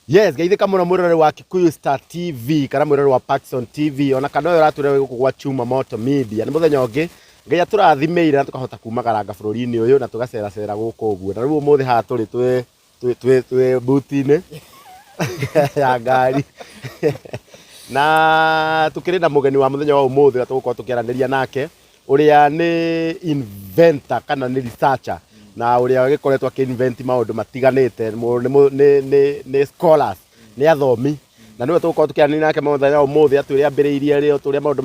Yes, geithika muno mwirore wa Kikuyu Star TV kana mwirore wa Paxson TV ona kana uyu raturere guku gwa Chuma Moto Media ni muthenya ungi ngai aturathimeira tukahota kumagaranga bururi-ini uyu na tugacera cera guku uguo na riu umuthi ha turi twi buti-ini ya ngari na tukiri na mugeni wa muthenya wa umuthi na tugukorwo tukiaraniria nake uria ni inventor kana ni researcher na uria agikoretwo aki-invent maundu matiganite ni scholars ni athomi na niwe tugukorwo tukiaraniria nake muthenya wa umuthi atwire ambiriirie ri turia maundu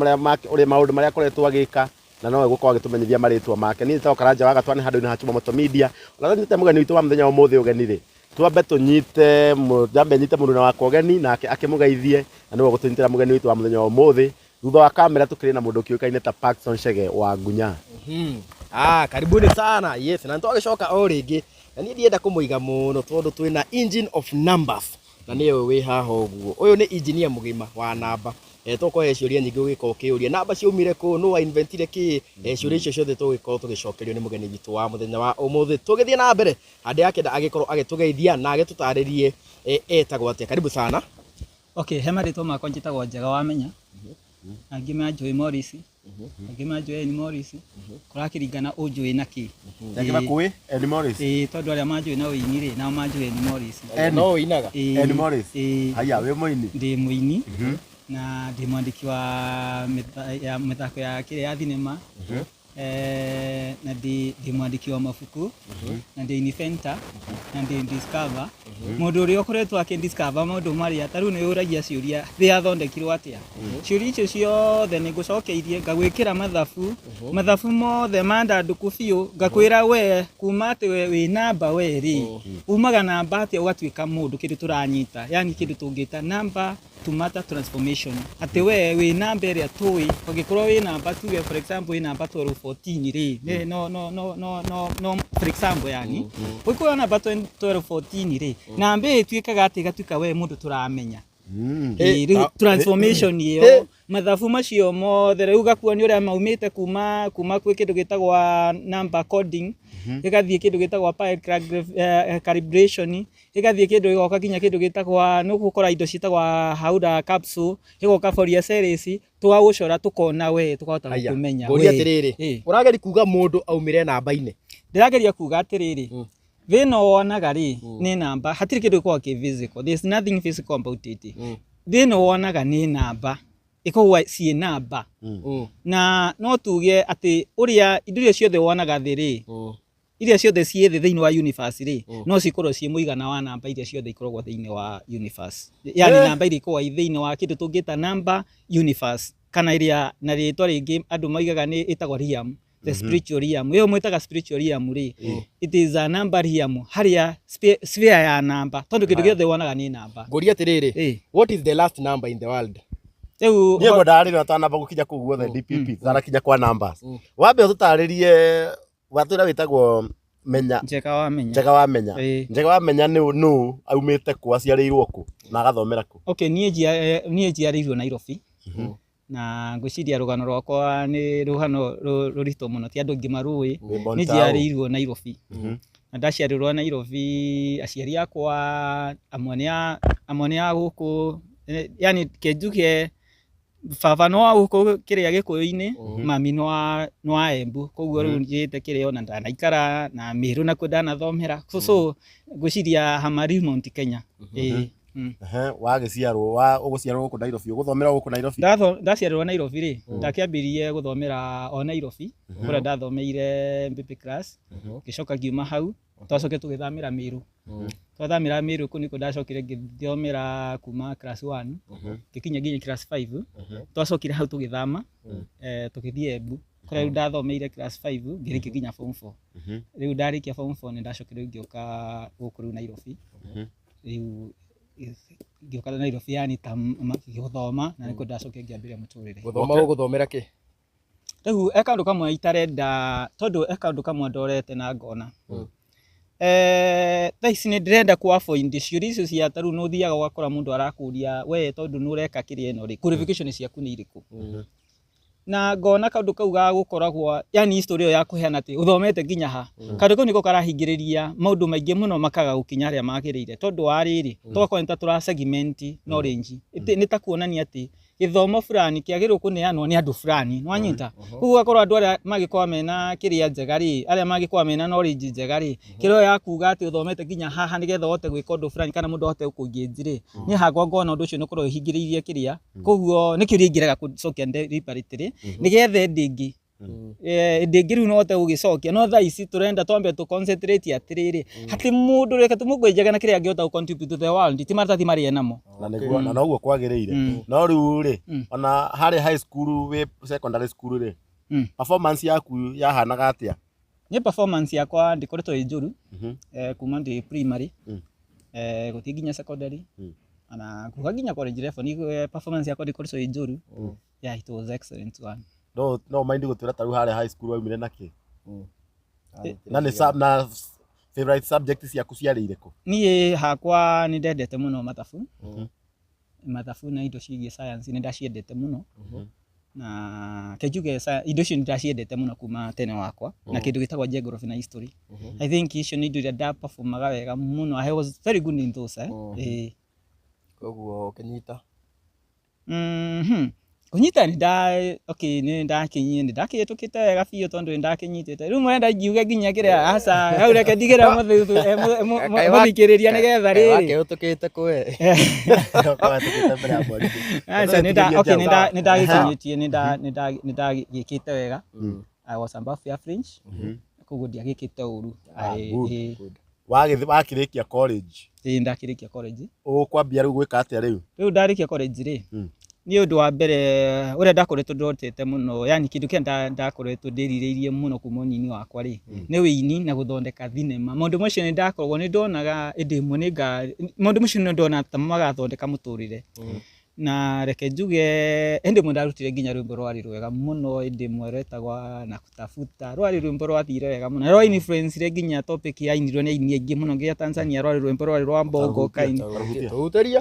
maria akoretwo agika na no gukorwo agitumenyithia maritwa make ni tawo Karanja wa Gatwani handu-ini ha Chuma Moto Media na nyite mugeni witu wa muthenya wa umuthi ugeni ri twambe tunyite mununa wakwa ugeni nake akimugeithie na niwe gutunyitira mugeni witu wa muthenya wa umuthi thutha wa kamera tukiri na mundu kiukaine ta Paxson Chege wa Ngunya. Karibuni sana. Yes, na ntogicoka o ringi na ni ndienda kumuiga muno tondu twina engine of numbers na niwe wi haha uguo. Uyu ni engineer mugima wa namba. Tukohe ciuria nyingi ugika ukiuria namba ciumire ku no inventire ki ciuria icio ciothe tugikorwo tugicokerio ni mugeni witu wa muthenya wa umuthi tugithie na mbere handi yake agikorwo agitugeithia na agitutaririe etagwo atia. Karibu sana. Okay, hema ritwa makwa njitagwo Njega wa Menya. Angi manjui Morris. Angi manjui Eni Morris. Kurakiringana unjui na ki. Angi makui Eni Morris. Tondu aria manjui na uini ri na manjui Eni Morris. No uinaga. Eni Morris. Haya we muini. Ndi muini. Na ndi mwandiki wa mithako ya kire ya thinema. Na ndi mwandiki wa mabuku na ndi inventor na ndi discover mundu uri okoretwo akindiscover maundu maria taru ni uragia ciuria thi athondekirwo atia ciuria icio ciothe ni ngucokeirie ngagwikira mathabu mothe mandanduku biu ngakwira we kuma ati we wi namba we ri umaga namba atia ugatwika mundu kindu turanyita yani kindu tungita namba to matter transformation ati we wi namba iria tui ungikorwo wi namba tuge for example wi namba 1214 ri no for example yani uko namba 1214 ri namba itwikaga ati gatuika we mundu turamenya transformation iyo mathabu macio mothe riu gakuoni uria maumite kuma kwi kindu gitagwa number coding igathie kindu gitagwa calibration igathie kindu gigoka kinya kindu gitagwa no gukora indo citagwa hauda capsule igoka foria series tugagucora tukona we tukahota kumenya we atiriri urageri kuga mundu aumire namba-ini ndirageria kuga atiriri thina wonaga ri ni namba hatiri kindu gikwa ki physical there is nothing physical about it thina wonaga ni namba ikogwa ci namba na no tuge ati uria indo iria ciothe wonaga thiri iria ciothe ci thi thiini wa universe ri no cikorwo ci muigana wa namba iria ciothe ikoragwo thiini wa universe yani namba iria ikoragwo thiini wa kindu tungita namba universe kana iria na ritwa ringi andu maigaga ni itagwa realm the spiritual realm yo mwitaga spiritual realm ri it is a number realm haria sphere ya namba tondu kindu giothe wonaga ni namba nguria atiriri what is the last number in the world riu niego ndarire atanamba gukinya ku guothe DPP zara kinya kwa numbers wambe tutaririe watwira witagwo Menya Njega wa Menya Njega wa Menya no aumite ku aciarirwo ku na agathomera ku okay nie njiarirwo Nairobi na ngwiciria rugano rwakwa ni rugano rurito muno ti andu ngimarui ni njiarirwo Nairobi na ndaciarirwo Nairobi aciari akwa amwe ya guku yani kenjuke baba no guku kiria gikuyu-ini mami no wa Embu koguo riu njite kiria na ndanaikara na Miru na kudana thomera so ngwiciria Hamari Mount Kenya wagiciarwo uguciarwo guku Nairobi uguthomera guku Nairobi ndaciarwo Nairobi ri ndakiambirie guthomera o Nairobi kuria ndathomeire MPP class gicoka ngiuma hau twacoke tugithamira Miru twathamira Miru ku niko ndacokire ngithomera kuma class 1 gikinya nginya class 5 twacokire hau tugithama tugithie Embu kuria ndathomeire class 5 ngirikia nginya form 4 riu ndarikia form 4 ni ndacokire ngioka guku riu Nairobi riu ngioka Nairobi yani githoma na niko ndacokire ngiambiria muturire guthomera ki riu ekandu kamwe itarenda tondu ekandu kamwe ndorete na ngona thaisi ni ndirenda ku avoid ciuria icio cia taru no thiaga gwakora mundu arakuria we tondu nureka kiria ino ri qualification ciaku ni iriku na ngona kaundu kau ga gukoragwo yani history ya kuheana ati uthomete nginya ha kaundu kau niko karahingiriria maundu maingi muno makaga gukinya aria magirire tondu wa riri twakwenda tura segment knowledge ni ta kuonania ati githomo fulani kiagirwo kuneanwo ni andu fulani nwanyita kugu akorwo andu aria magikorwa mena kiria njega ri aria magikorwa mena knowledge njega ri kiro ya kuga ati uthomete nginya haha nigetha wote gwika undu fulani kana mundu ahote kuinginji ri ni hagwa ngona undu ucio nukorwo hingiririe kiria kugu ni kiria ingiraga kucokia deliberately nigetha ndingi ndingi riu no te ugicokia no tha ici turenda twambe tu concentrate atiriri hati mundu reke tumugwenjaga na kiria angiota contribute to the world ti maratathi mari enamo na niguo na noguo kwagirire no riu ri ona hari high school we secondary school ri performance yaku yahanaga atia ni performance yakwa ndikoretwo injuru kuma ndi primary gutinginya secondary ana kuhaginya college level ni performance yakwa ndikoretwo injuru yeah it was excellent one no mind gutira taru hari high school waumire naki na ni na favorite subject yaku ciari iriko ni hakwa ni ndendete muno mathabu mathabu na indo ciĩgiĩ science ni ndaciendete muno na kejuge indo cio ndaciendete muno kuma tene wakwa na kindu gitagwa geography na history I think icio ni indo iria nda performaga wega muno I was very good in those koguo ukinyita kunyita ni ni ndakitukite wega biũ tondu ndakinyitite riu mwenda ngiuge nginya kiria asa hau reke ndigira muthikiriria nigetha riri wake utukite kwe asa ni ndagikinyitie ni ndagikite wega I was above average koguo ndiagikite uru wakirikia college ndakirikia college ukwambia riu gwika atia riu ndarikia college ri ni undu wa mbere uria ndakoretwo ndotete muno yani kindu kia ndakoretwo ndiririirie muno kuma nyini wakwa ri ni wini na guthondeka thinema mundu mucio ni ndakorwo ni ndonaga ndimwe mundu mucio ni ndona ta magathondeka muturire na reke njuge ndimwe ndarutire nginya rwimbo rwari rwega muno ndimwe retagwa na kutafuta rwari rwimbo rwathire wega muno rwa influence nginya topic ya inirwo ni aini aingi muno nginya Tanzania rwari rwimbo rwari rwa bongo kaini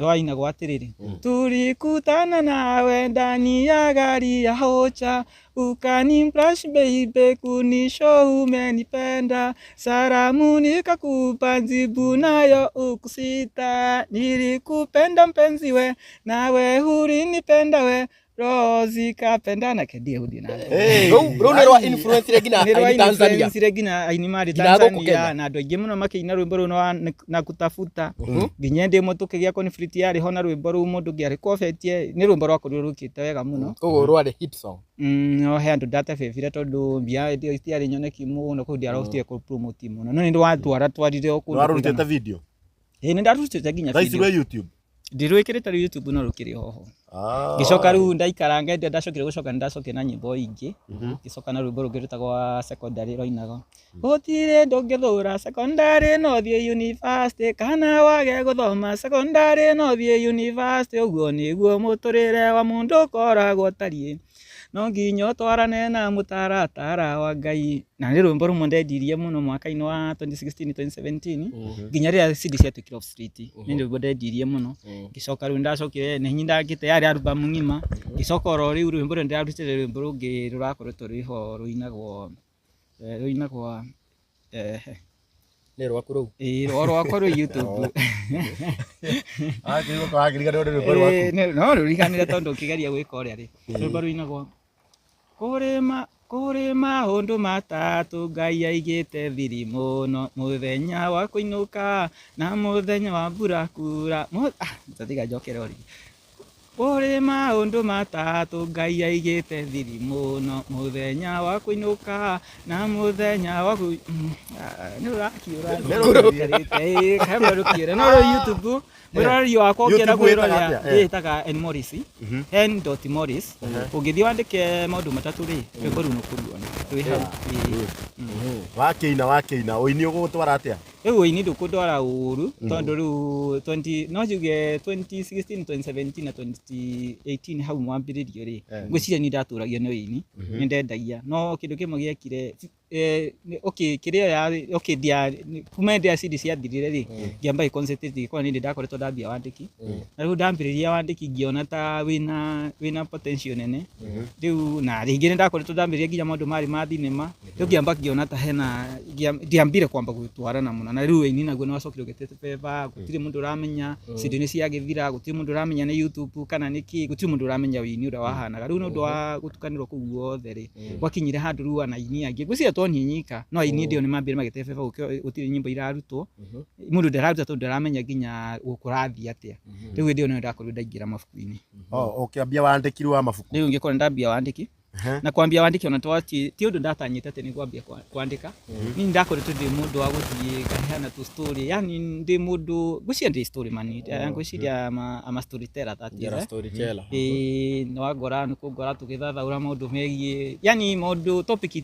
rwaina gwatiriri tulikutana nawe ndani ya gari ya hocha ukanimplash baby kunisho umenipenda salamu nikakupa jibu nayo ukusita nilikupenda mpenzi we nawe ulinipenda we Rozi kapenda na kedie hudi na bro nerwa influence regina in Tanzania regina aini mari Tanzania na andu aingi muno makiina rwimbo ru na kutafuta nginya ndi mutuke gia conflict yari hona rwimbo ru mundu ngiari kofetie ni rwimbo rwako rurukite wega muno koguo rwari hit song no he andu data fevira tondu mbia ndio itiari nyoneki muno ko ndia rosti ko promote muno no ni ndwatwara twarire oku warutite video ni ndarutite nginya video thaicirwe YouTube ndirwikirite YouTube no rukiri hoho gicoka riu ndaikaranga ndio ndacokire gucoka ndacoke na nyimbo ingi gicoka na rwimbo rugirutagwa secondary roinago gutire ndongethura secondary no thie university kana wage guthoma secondary no thie university uguo niguo muturire wa mundu koragwo tarie no nginya twarane na mutaratara wa Ngai na ni rwimbo rumwe ndendirie muno mwaka-ini wa 2016 2017 nginya ria CD cia Twiki Off Street ni rwimbo ndendirie muno gicoka riu ndacokire ni hinya ndagite yari album ngima gicoka ro riu rwimbo ru ndarutire rwimbo rungi rurakoretwo riho ruinagwo ni rwaku ru rwakwa ru YouTube kigo kwagiriga ndo rwimbo rwaku no ruriganire tondu kigeria gwika uria ri rwimbo ruinagwo kuri maundu matatu Ngai aigite thiri muno muthenya wa kuinuka na muthenya wa mbura kura tatiga njokere ori kuri maundu matatu Ngai aigite thiri muno muthenya wa kuinuka na muthenya wa ni urakiura kamera rukire no YouTube mwirori wakwa ukienda gwirora itaga N Morris N Morris ugithii wandike maundu matatu ri rwimbo runo kuruona twi hau wakiina uini ugutwara atia uini ndukundwara uru tondu riu 20 no juge 2016 2017 na 2018 hau mwambiririo ri ngwiciria ni ndaturagia ni uini ni ndendagia no kindu kimwe giekire okay kiria ya okay dia kuma dia series ya thirire ri ngiamba concentrate kwa nindi ndakoretwo ndambia wandiki na riu ndambiriria wandiki ngiona ta wina potential nene riu na ringi ni ndakoretwo ndambiriria nginya maundu mari ma thinema riu ngiamba ngiona ta hena ndiambire kwamba gutwarana muno na riu ini naguo nwacokire ugetete peva gutire mundu uramenya CD ni cia githira gutire mundu uramenya ni YouTube kana niki gutire mundu uramenya wini ura wahanaga riu nundu wa gutukanirwo kuu guothe ri gwakinyire handu riu ana ini angi gwiciria to nyika no ini ndio ni mambire magete peva gutire nyimbo irarutwo mundu ndararuta tondu ndaramenya nginya gukurathi atia riu ndio no ndakorwo ndaingira mabuku-ini ukiambia wandiki wa mabuku riu ngikora ndambia wandiki na kwambia wandiki ona twati ti undu ndatanyite ati ni kwambia kwandika ni ndakoretwo ndi mundu wa guthie kaheana tu story yani ndi mundu gucia ndi story man ngwiciria ama storyteller that storyteller no agora ni kugora tugithathaura maundu megie yani maundu topic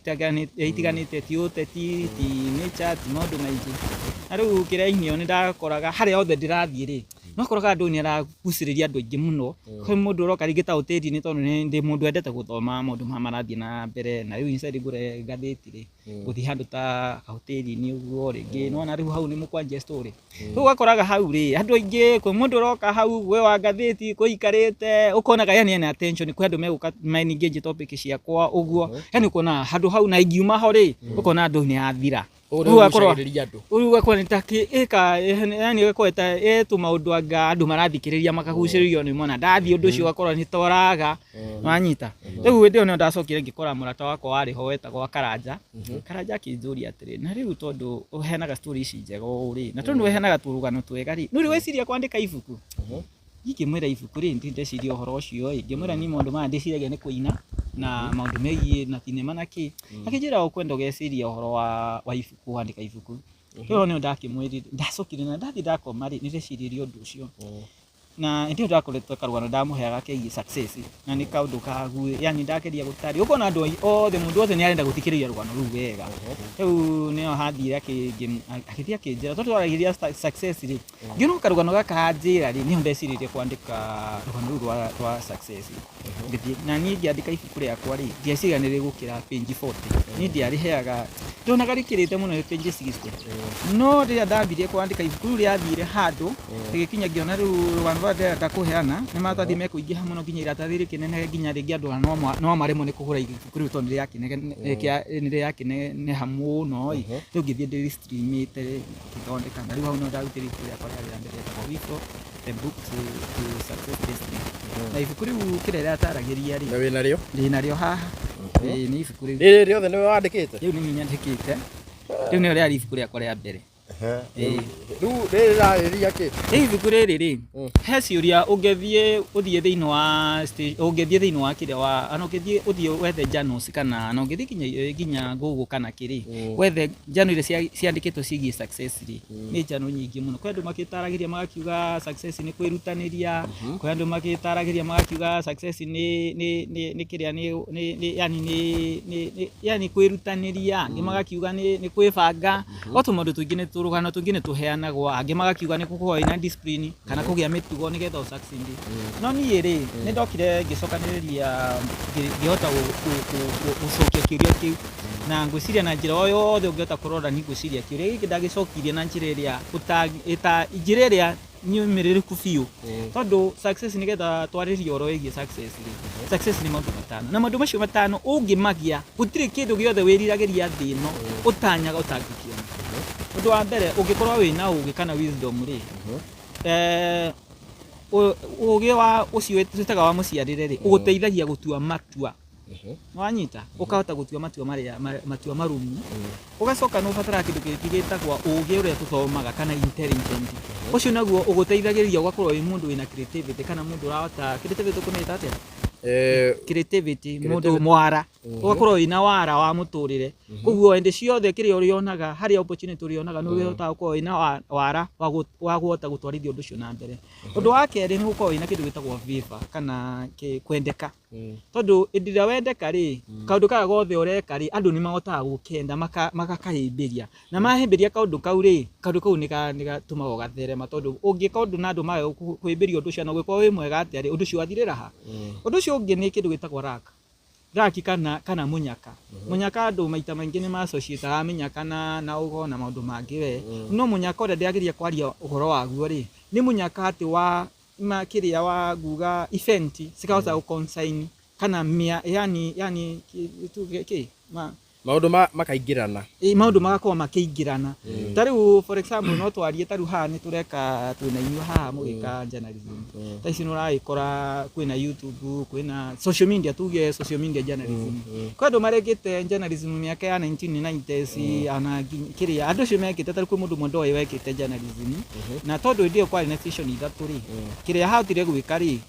itiganite ti uteti ti nature ti maundu maingi na riu kirainio ni ndakoraga haria othe ndirathie ri no koraga andu ni araguciriria andu aingi muno kwi mundu uroka ringi ta uteti ni tondu ndi mundu endete guthoma maundu marathie na mbere na riu inside ngure ngatheti ri guthi handu ta hoteli ni uguo ringi nona riu hau ni mukwanjia story riu gakoraga hau ri andu aingi kwi mundu uroka hau we wa ngatheti kuikarite ukonaga yani ena attention kwi andu meguka main engage topic ciakwa uguo yani ukona handu hau na ingiuma ho ri ukona andu ni athira uyu gakwa nitaki eka yani gakwa ta tu maundu anga andu marathikiriria makaguciririo ni mona ndathi undu ucio gakora ni toraga wanyita riu ndio no ndacokire ngikora murata wakwa wari ho wetagwa Karanja Karanja kinjuri atiri na riu tondu uhenaga story ici njega uri na tondu uhenaga turugano twega ri nuri weciria kwandika ibuku ngikimwira ibuku ri ndindeciria uhoro ucio ngimwira ni maundu maya ndiciragia ni kuina na maundu megie na thinema naki akijira ukwenda ugeciria uhoro wa ibuku wandika ibuku riu ni ndakimwirire ndacokire na ndathi ndakoma ri ndiciriria undu ucio na ndio ndakoretwo karugano ndamuheaga kegie success na ni kaundu kagu yani ndakeria gutari uko na andu othe mundu othe ni arenda gutikiriria rugano ru wega riu ni hathire akithia kinjira tondu twaragiria success ri ngino karugano gaka njira ri ni ndeciririe kwandika rugano ru rwa success ngithie na ni ngiandika ibuku riakwa ri ndieciganire gukira page 40 ni ndiariheaga ndonaga rikirite muno page 60 no ria ndambirie kwandika ibuku riathire handu rigikinya ngiona riu ndakuheana ni matathi mekuingiha muno nginya iratathi rikinene nginya ringi andu no maremo ni kugura ibuku riu tondu ni riakineneha muno riu ngithie ndi streamite ngithondeka na riu hau no ndarutire ibuku riakwa rĩa mbere rĩetagwo Wifo the book to success destiny na ibuku riu kĩrĩa rĩataragiria ri ndĩ narĩo haha ni ibuku riu rĩrĩ rĩothe nĩwe wandĩkĩte riu nĩ nyandĩkĩte riu nĩyo rĩarĩ ibuku rĩakwa rĩa mbere riu rĩrarĩria kĩ ibuku rĩrĩ ri he ciũria ũngĩthie thĩinĩ wa ũngĩthie thĩinĩ wa kĩrĩa wa ana ũthie wethe journals kana ana ũngĩthie nginya Google kana kĩrĩ wethe journal iria ciandĩkĩtwo ciĩgiĩ success ri nĩ journal nyingĩ mũno kwĩ andũ magĩtaragĩria magakiuga success nĩ kwĩrutanĩria kwĩ andũ magĩtaragĩria magakiuga success nĩ kĩrĩa nĩ yani kwĩrutanĩria angĩ magakiuga nĩ kwĩbanga o tũmaũndũ tũingĩ nĩ turugano tungine tuheanagwo angi magakiuga ni kukorwo ina discipline kana kugia mitugo ni getha succeed no ni ri ni ndokire ngicokaniriria ngihota gucokia kiuria kiu na ngwiciria na njira o yothe ungihota kurora ni ngwiciria kiuria giki ndagicokirie na njira iria njira iria nyumiriruku biu tondu success ni getha twaririe oro wigi success ni maundu matano na maundu macio matano ungimagia gutire kindu giothe wiriragiria thi no utanyaga utangikiona undu wa mbere ungikorwa wina ugi kana wisdom ri ugi wa ucio twitaga wa muciarire ri uguteithagia gutua matua wanyita ukahota gutua matua matua marumu ugacoka no fatara kindu gitagwa ugi uria tuthomaga kana intelligent ucio naguo uguteithagiria ugakorwo wi mundu wina creativity kana mundu urahota creativity kunita atia creativity mundu mwara ugakorwo wina wara wa muturire koguo ende ciothe kiria urionaga hari opportunity urionaga no wihota gukorwo wina wara wa guhota gutwarithia undu ucio na mbere undu wa keri ni gukorwo wina kindu gitagwo viva kana kwendeka tondu indira wendeka ri kaundu kaga gothe ureka ri andu ni mahotaga gukenda makakahimbiria na mahimbiria kaundu kau ri kaundu kau ni gatumaga gatherema tondu ungika undu na andu mayo kwimbiria undu ucio na gwikwo wi mwega atia ri undu ucio wathirira ha undu ucio ungi ni kindu gitagwo raka raki kana munyaka munyaka andu maita maingi ni associate munyaka na ugo na maundu mangi we no munyaka ore ndiagiria kwaria uhoro waguo ri ni munyaka ati wa makiria wa guga event sikauza consign kana mia yani tu maundu makaingirana maundu magakorwo makiingirana tariu for example no twarie tariu ha ni tureka twina inyu ha mugika journalism taisi no raikora kwina YouTube kwina social media tuge social media journalism kwa ndo maregete journalism miaka ya 1990s ana kiria andu cio mekite tariu kwi mundu mondo wekite journalism na tondu ndio kwa na station ithatu ri kiria hautire gwika ri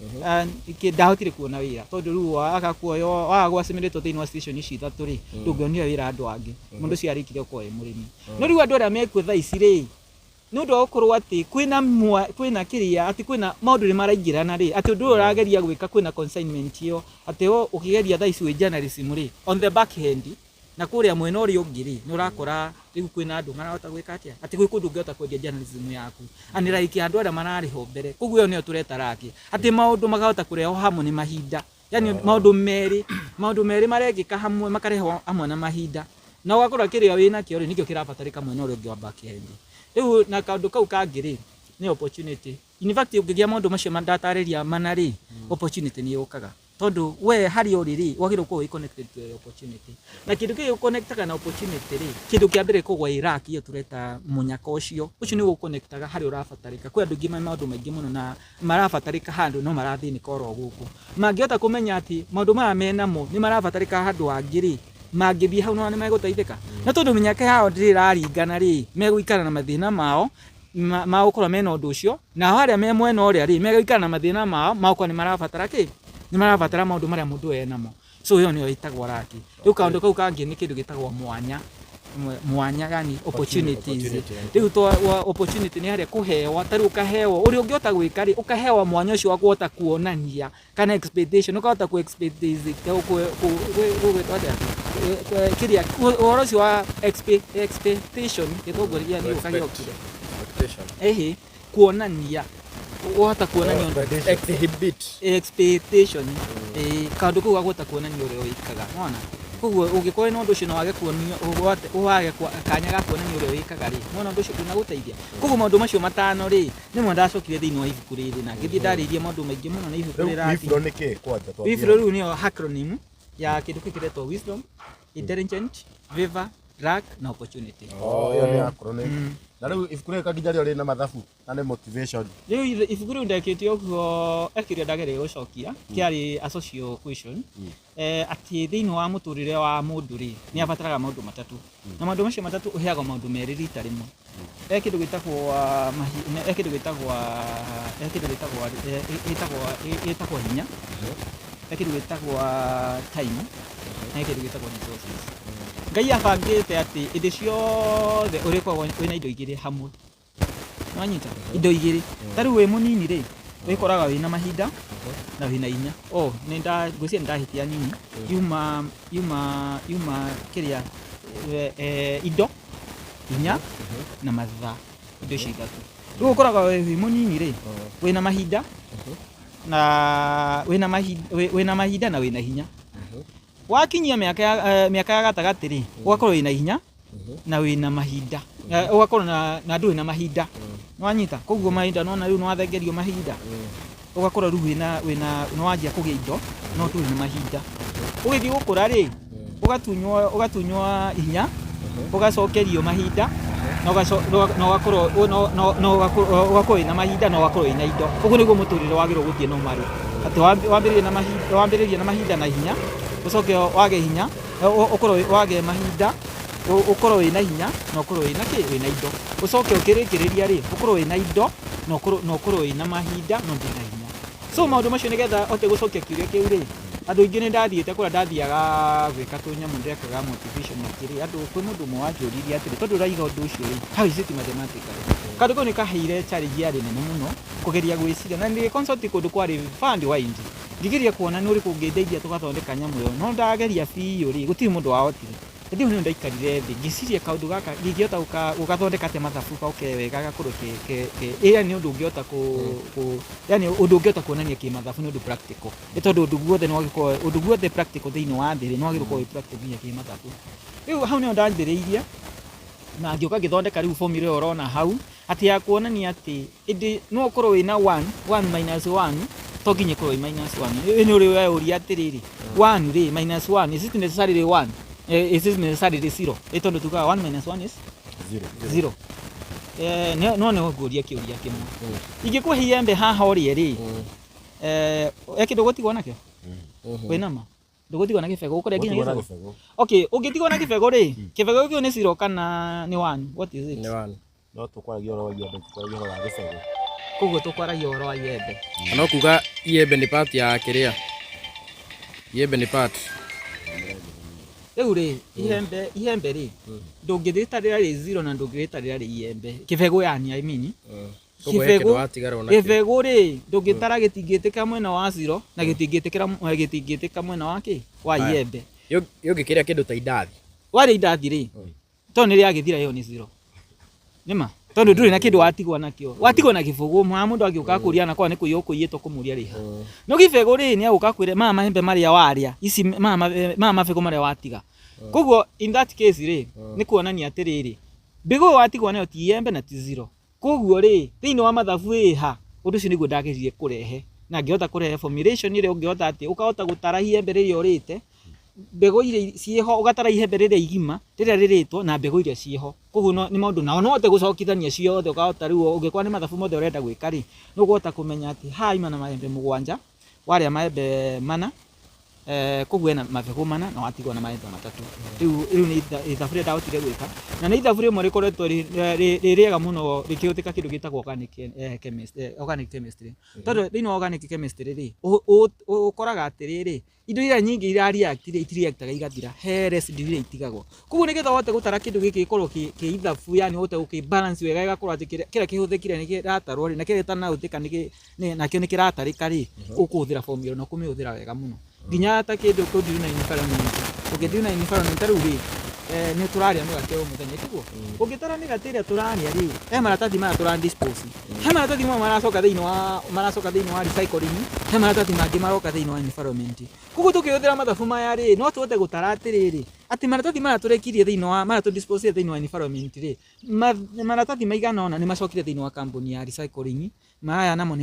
ndahotire kuona wira tondu riu akakuoyo agwacimirito thiini wa station ici ithatu ri ndungionio wira andu angi mundu cio arikire ko murimi no riu andu aria mekwe tha ici ri no ndo okorwo ati kwina kiria ati kwina maundu ni maraingirana ri ati ndu urageria gwika kwina consignment iyo ati ukigeria tha ici we journalism ri on the back end na kuria mwena uri ungiri ni urakora riu kwina andu marahota gwika atia ati gwi kundu ungiota kwendia journalism yaku ani like andu aria marari ho mbere kuguo iyo niyo tureta raki ati maundu magahota kureho hamwe ni mahinda yani maundu meri maregika hamwe makareho hamwe na mahinda na ugakora kiria wina kio ri nikio kirabatarika mwena uri ungi wa back end riu na kaundu kau kangiri ni opportunity in fact ukigia maundu macio mandatariria manari opportunity ni yukaga tondu we hari uriri wagiro ko connected to opportunity na kindu kio connectaga na opportunity ri kindu kia mbere kugwa Iraq iyo tureta munyaka ucio ni guconnectaga hari urabatarika kwi andu ngima maundu maingi muno na marabatarika handu no marathini koro guku mangiota kumenya ati maundu maya menamo ni marabatarika handu angiri mangithie hau no ni meguteithika na tondu minyaka yao ndiraringana ri meguikara na mathina mao maukora mena undu ucio na haria me mwena uria ri meguikara na mathina mao mauko ni marabatara ki ni marabatara maundu maria mundu enamo so iyo niyo itagwo raki riu kaundu kau kangi ni kindu gitagwo mwanya yani opportunities riu to opportunity ni haria kuhewa tari ukahewa uri ungiota gwika ri ukahewa mwanya ucio wa kuota kuonania kana expectation ukahota ku expect kiria uhoro ucio wa expectation githogoria ni ukagirokire expectation kuonania uhota kuonania expectation kaundu kau gagota kuonania uria wikaga unaona koguo ungikorwo no ndu ucio no wage kuonio wage kanya ga kuonania uria wikaga ri mwana ndu ucio ndinaguteithia koguo maundu macio matano ri ni mwana ndacokire thiini wa ibuku riri na ngithii ndaririe maundu maingi muno na ibuku rira Wifro ni ki kwanza twambia Wifro riu ni acronym ya kindu kikiretwo wisdom intelligent viva drug na opportunity iyo ni acronym na riu ibuku riri kaginya rio rina mathabu na ni motivation riu ibuku riu ndekitio guo ekiria ndagere gucokia kiari a social question ati thiini wa muturire wa mundu ri ni abataraga maundu matatu na maundu macio matatu uheagwo maundu meri rita rimwe kindu gitagwo hinya kindu gitagwo time na kindu gitagwo resources ngai abangite ati indi ciothe urikoragwo wina indo igiri hamwe nwanyita indo igiri tari we munini ri wikoraga wina mahinda na wina inya ni ngwiciria ndahitia nini yuma kiria indo inya na mathaa indo ici ithatu riu ukoraga we munini ri wina mahinda na wina mahinda na wina hinya wakinyia miaka ya gatagati ri ugakorwo wina hinya na wina mahinda ugakorwo na ndu wina mahinda nwanyita koguo mahinda nona riu nwathengerio mahinda ugakorwo riu wina nwanjia kugia indo no tu wina mahinda ugithii gukura ri ugatunywa hinya ugacokerio mahinda na ugakorwo wina mahinda na ugakorwo wina indo uguo niguo muturire wagirwo guthie no mari ati wambiririe na mahinda na hinya ucoke wage hinya ukorwo wage mahinda ukorwo wina hinya na ukorwo wina wina indo ucoke ukirikiriria ri ukorwo wina indo na ukorwo wina mahinda no ndina hinya so maundu macio nigetha ote gucokia kiuria kiu ri andu ingi ni ndathiite kuria ndathiaga gwika tunyamu ndekaga motivation na kiri andu kwi mundu mwe wanjuririe atiri tondu raiga undu ucio ri how is it mathematically kandu kau ni kaheire challenge yari nene muno kugeria gwiciria na ndi consult kundu kwari fund wide ngigeria kuona ni uri kungeithia tugathondeka nyamu yo no ndageria biu ri gutiri mundu wahotire ndio ndio ndaikarire thĩ ngĩciria kaũndũ gaka ndingĩhota gũgathondeka atĩa mathabu kauke wega gakorwo yani ũndũ ũngĩhota yani ũndũ ũngĩhota kuonania kĩmathabu nĩ ũndũ practical nĩ tondũ ũndũ guothe practical thĩinĩ wa thĩ no gĩkorwo practical nginya kĩmathabu. Rĩu hau nĩho ndambĩrĩirie na ngĩũka ngĩthondeka rĩu formula ĩyo ũrona hau atĩ ya kuonania atĩ ĩndĩ no ũkorwo wĩna 1 minus 1 to nginya ĩkorwo ĩ minus 1. Nĩ ũrĩ weũria atĩrĩrĩ 1 rĩ minus 1 is it necessarily 1? Is it necessarily 0? Ĩ tondũ tugaga 1 minus 1 is 0. No nĩ ngũria kĩũria kĩmwe. Ingĩkũhe iembe haha ũrĩe rĩ kĩndũ ũgũtigwo nakĩo wĩna ma ndũgũtigwo na gĩbego ũkũrĩa nginya gĩbego. Okay, ũngĩtigwo na gĩbego rĩ kĩbego kĩu nĩ 0 kana nĩ 1? What is it? Nĩ 1. No tũkwaragia ũhoro wa iembe tũkwaragia ũhoro wa gĩbego. Koguo tũkwaragia ũhoro wa iembe. No kuga iembe nĩ part ya kĩrĩa? Iembe nĩ part. Rĩu rĩ iembe rĩ ndũngĩrĩtarĩra rĩ 0 na ndũngĩrĩtarĩra rĩ iembe kĩbego yani I mean kĩbego rĩ ndũngĩtara gĩtingĩtĩka mwena wa 0 na gĩtingĩtĩka mwena wa kĩ wa iembe. Ũngĩkĩrĩa kĩndũ ta indathi warĩa indathi rĩ to nĩ rĩagĩthira ĩyo nĩ 0 nĩma tondũ ndũrĩ na kĩndũ watigwo nakĩo watigwo na gĩbego mũndũ angĩũka kũria na kwa nĩ kũiywo kũiyĩtwo kũmũria rĩha no gĩbego rĩ nĩ agũka kwĩra mama mahembe marĩa warĩa ici mama mabego marĩa watiga. Koguo in that case rĩ nĩ kuonania atĩrĩrĩ mbegũ watigwo nayo ti iembe na ti 0. Koguo rĩ thĩinĩ wa mathabu ĩha ũndũ ũcio nĩguo ndageririe kũrehe na ngĩhota kũrehe formulation ĩrĩa ũngĩhota atĩ ũkahota gũtara iembe rĩrĩa ũrĩte mbegũ iria ciĩho ũgatara iembe rĩrĩa igima rĩrĩa rĩrĩtwo na mbegũ iria ciĩho. Koguo nĩ maũndũ nao no ũhote gũcokithania ciothe ũkahota rĩu ũngĩkorwo nĩ mathabu mothe ũrenda gwĩka rĩ nĩ ũkũhota kũmenya atĩ haha ima na maembe 7 warĩa maembe 4 koguo ena mabegũ 4 na watigwo na maembe 3. Rĩu nĩ ithabu rĩrĩa ndahotire gwĩka na nĩ ithabu rĩmwe rĩkoretwo rĩrĩega mũno rĩkĩhũthĩka kĩndũ gĩtagwo organic chemistry. Tondũ thĩinĩ wa organic chemistry rĩ ũkoraga atĩrĩrĩ indo iria nyingĩ irareact itireactaga igathira he residue iria itigagwo. Koguo nĩgetha ũhote gũtara kĩndũ gĩkĩ gĩkorwo kĩ ithabu yani ũhote gũkĩbalance wega gĩgakorwo atĩ kĩrĩa kĩhũthĩkire nĩ kĩratarwo rĩ na kĩrĩa gĩtanahũthĩka nakĩo nĩ kĩratarĩka rĩ ũkũhũthĩra formula na kũmĩhũthĩra wega mũno nginya ta kĩndũ kũndiru na environment ũngĩthiĩ na environment rĩu rĩ nĩ tũrarĩa mĩgate o mũthenya tiguo ũngĩtara mĩgate ĩrĩa tũrarĩa rĩ he maratathi maya tũrandispose he maratathi mamwe maracoka thĩinĩ wa recycling he maratathi mangĩ maroka thĩinĩ wa environment. Koguo tũkĩhũthĩra mathabu maya rĩ no tũhote gũtara atĩrĩrĩ atĩ maratathi maya tũrekirie thĩinĩ wa mara tũdispose thĩinĩ wa environment rĩ maratathi maigana ona nĩ macokire thĩinĩ wa kambuni ya recycling maya namo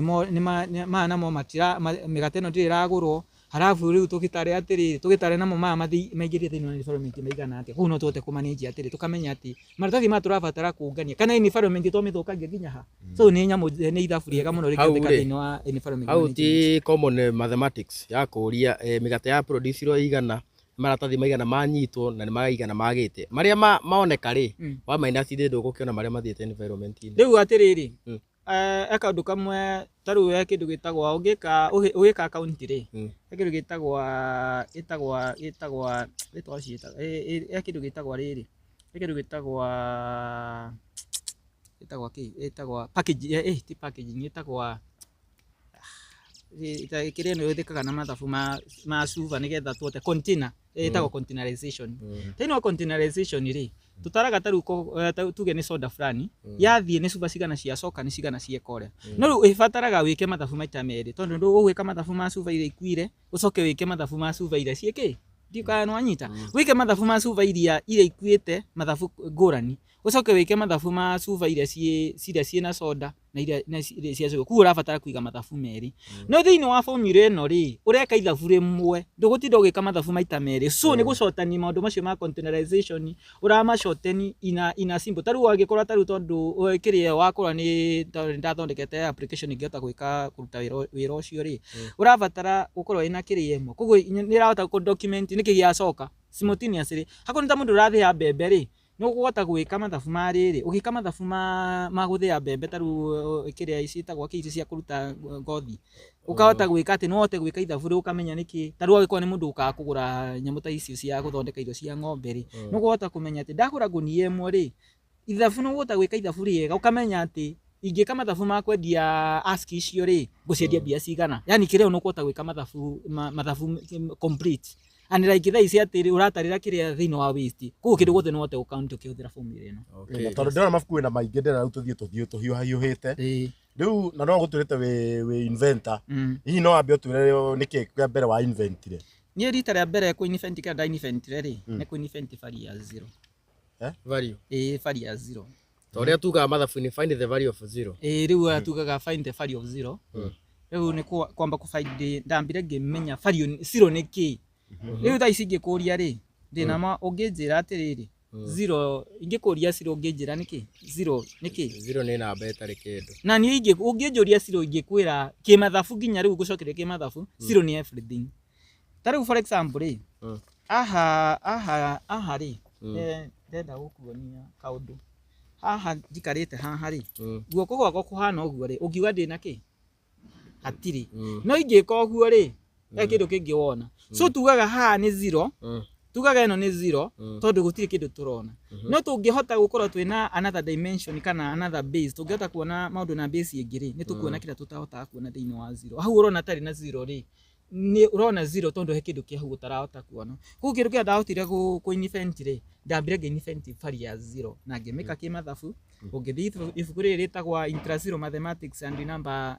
maya namo mĩgate ĩno ndĩrĩ ĩragũrwo halafu rĩu tũgĩtare namo maya maingĩrie thĩinĩ wa environment maigana atĩa. Koguo no tũhote kũmanage atĩrĩ tũkamenya atĩ maratathi maya tũrabatara kũngania kana environment twamĩthũkangia nginya ha. So nĩ ithabu rĩega mũno rĩgĩthĩka thĩinĩ wa environment. Hau ti common mathematics ya kũria mĩgate ya produce igana maratathi maigana manyitwo na nĩ maigana magĩte marĩa maoneka rĩ wa minus ndũgũkĩona marĩa mathiĩte environment-inĩ. Rĩu atĩrĩrĩ eka ũndũ kamwe tarĩu kĩndũ gĩtagwo ũgĩka account rĩ kĩndũ gĩtagwo kĩndũ gĩtagwo rĩrĩ kĩndũ gĩtagwo package ti packaging gĩtagwo kĩrĩa nĩ ũhũthĩkaga na mathabu ma cuba nĩgetha tuote container ĩtagwo containerization. Thĩinĩ wa containerization rĩ tutaraga tarĩu tuge nĩ soda fulani yathiĩ nĩ cuba cigana ciacoka nĩ cigana ciekora. No rĩu ĩbataraga wĩke mathabu maita merĩ tondũ ndũgwĩka mathabu ma cuba iria ikuire ũcoke wĩke mathabu ma cuba iria ciĩkĩ ndikaya no anyita wĩke mathabu ma cuba iria ikuĩte mathabu ngũrani ucoke wĩke mathabu ma cuba iria ciĩna soda na iria ciacoka. Koguo ũrabatara kũiga mathabu merĩ. No thĩinĩ wa formula ĩno rĩ ũreka ithabu rĩmwe ndũgũtinda ũgĩka mathabu maita merĩ. So nĩ gũcotani maũndũ macio ma containerization ũramacotani ina simple. Tarĩu angĩkorwo tarĩu tondũ kĩrĩa wakorwo nĩ ndathondekete application ingĩhota kũruta wĩra ũcio rĩ ũrabatara gũkorwo ĩna kĩrĩa ĩmwe. Koguo nĩ ĩrahota document nĩkĩ gĩacoka simultaneously. Hakorwo nĩ ta mũndũ ũrathĩa mbembe rĩ no ũkũhota gwĩka mathabu ma rĩrĩ ũgĩka mathabu ma gũthĩa mbembe tarĩu kĩrĩa ciĩtagwo kĩici cia kũruta ngothi ũkahota gwĩka atĩ no ũhote gwĩka ithabu rĩu ũkamenya nĩkĩ. Tarĩu angĩkorwo nĩ mũndũ ũkaga kũgũra nyamũ ta icio cia gũthondeka irio cia ng'ombe rĩ no ũkũhota kũmenya atĩ ndagũra gunia ĩmwe rĩ ithabu no ũkũhota gwĩka ithabu rĩega ũkamenya atĩ ingĩka mathabu ma kwendia ask icio rĩ ngũciendia mbia cigana. Yani kĩrĩa no ũkũhota gwĩka mathabu complete and like thaa ici atiri uratarira kiria thini wa waste ku kindu gothe no hote account ukihũthĩra formula ĩno. Tondũ ndĩrona mabuku na maingĩ ndĩrona tũthiĩ tũhiũhĩte rĩu na no gũtũrĩte wĩ inventor hihi no wambe ũtwĩre nĩkĩ kĩa mbere wa inventire. Niĩ rita rĩa mbere kũ invent kĩa nda inventire rĩ nĩ kũ invent value ya zero. Value value ya zero. Tondũ tugaga mathabu-inĩ find the value of zero. Rĩu tugaga find the value of zero. Rĩu nĩ kwamba ku find ndambire ngĩmenya value zero nĩ kĩ. Rĩu thaa ici ngĩkũria rĩ ndĩna ma ũngĩnjĩra atĩrĩrĩ zero ingĩkũria zero ũngĩnjĩra nĩ kĩ? Zero nĩ kĩ? Zero nĩ namba ĩtarĩ kĩndũ. Na niĩ ũngĩnjũria zero ingĩkwĩra kĩmathabu nginya rĩu gũcokeria kĩmathabu zero nĩ everything. Ta rĩu for example rĩ aha rĩ ndenda gũkuonia kaũndũ haha njikarĩte haha rĩ guoko gwakwa kũhana ũguo rĩ ũngiuga ndĩna kĩ? Hatirĩ. No ingĩka ũguo rĩ kĩndũ kĩngĩ wona. So tugaga haha nĩ zero tugaga ĩno nĩ zero tondũ gũtirĩ kĩndũ tũrona. No tũngĩhota gũkorwo twĩna another dimension kana another base tũngĩhota kuona maũndũ na base ĩngĩ rĩ nĩ tũkuona kĩrĩa tũtahotaga kuona thĩinĩ wa zero. Hau ũrona tarĩ na zero rĩ nĩ ũrona zero tondũ he kĩndũ kĩa hau ũtarahota kuona. Koguo kĩndũ kĩrĩa ndahotire kũ invent rĩ ndambire ngĩ invent value ya zero na ngĩmĩka kĩmathabu. Ũngĩthiĩ ibuku rĩrĩ rĩtagwo Intra-Zero Mathematics and Number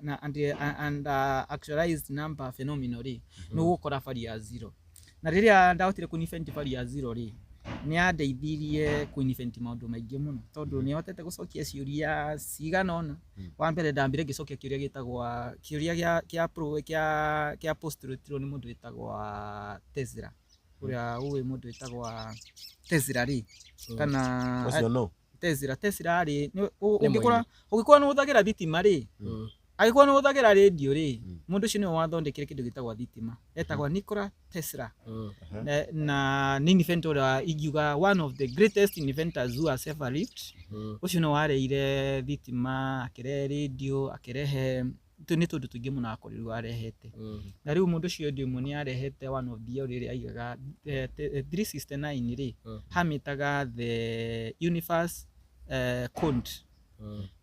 and Actualized Number Phenomenon rĩ nĩ ũgũkora value ya zero. Na rĩrĩa ndahotire kũ invent value ya zero rĩ nĩ andeithirie kũ invent maũndũ maingĩ mũno tondũ nĩ hotete gũcokia ciũria cigana ũna. Wa mbere ndambire ngĩcokia kĩũria gĩtagwo kĩũria kĩa postulatio nĩ mũndũ wĩtagwo Tesla. Ũrĩa ũĩ mũndũ wĩtagwo Tesla rĩ kana ũcio no Tesla rĩ ũngĩkora nĩ ũhũthagĩra thitima rĩ agĩkorwo nĩ ũhũthagĩra radio rĩ mũndũ ũcio nĩwe wathondekire kĩndũ gĩtagwo thitima etagwo Nikola Tesla. Na nĩ inventor ũrĩa ingiuga one of the greatest inventors who has ever lived. Ũcio nĩ wareire thitima akĩrehe radio akĩrehe nĩ tũndũ tũingĩ mũno akorirwo arehete. Na rĩu mũndũ ũcio ndĩmwe nĩ arehete one of the ũrĩa aigaga 369 rĩ hamĩtaga the universe code.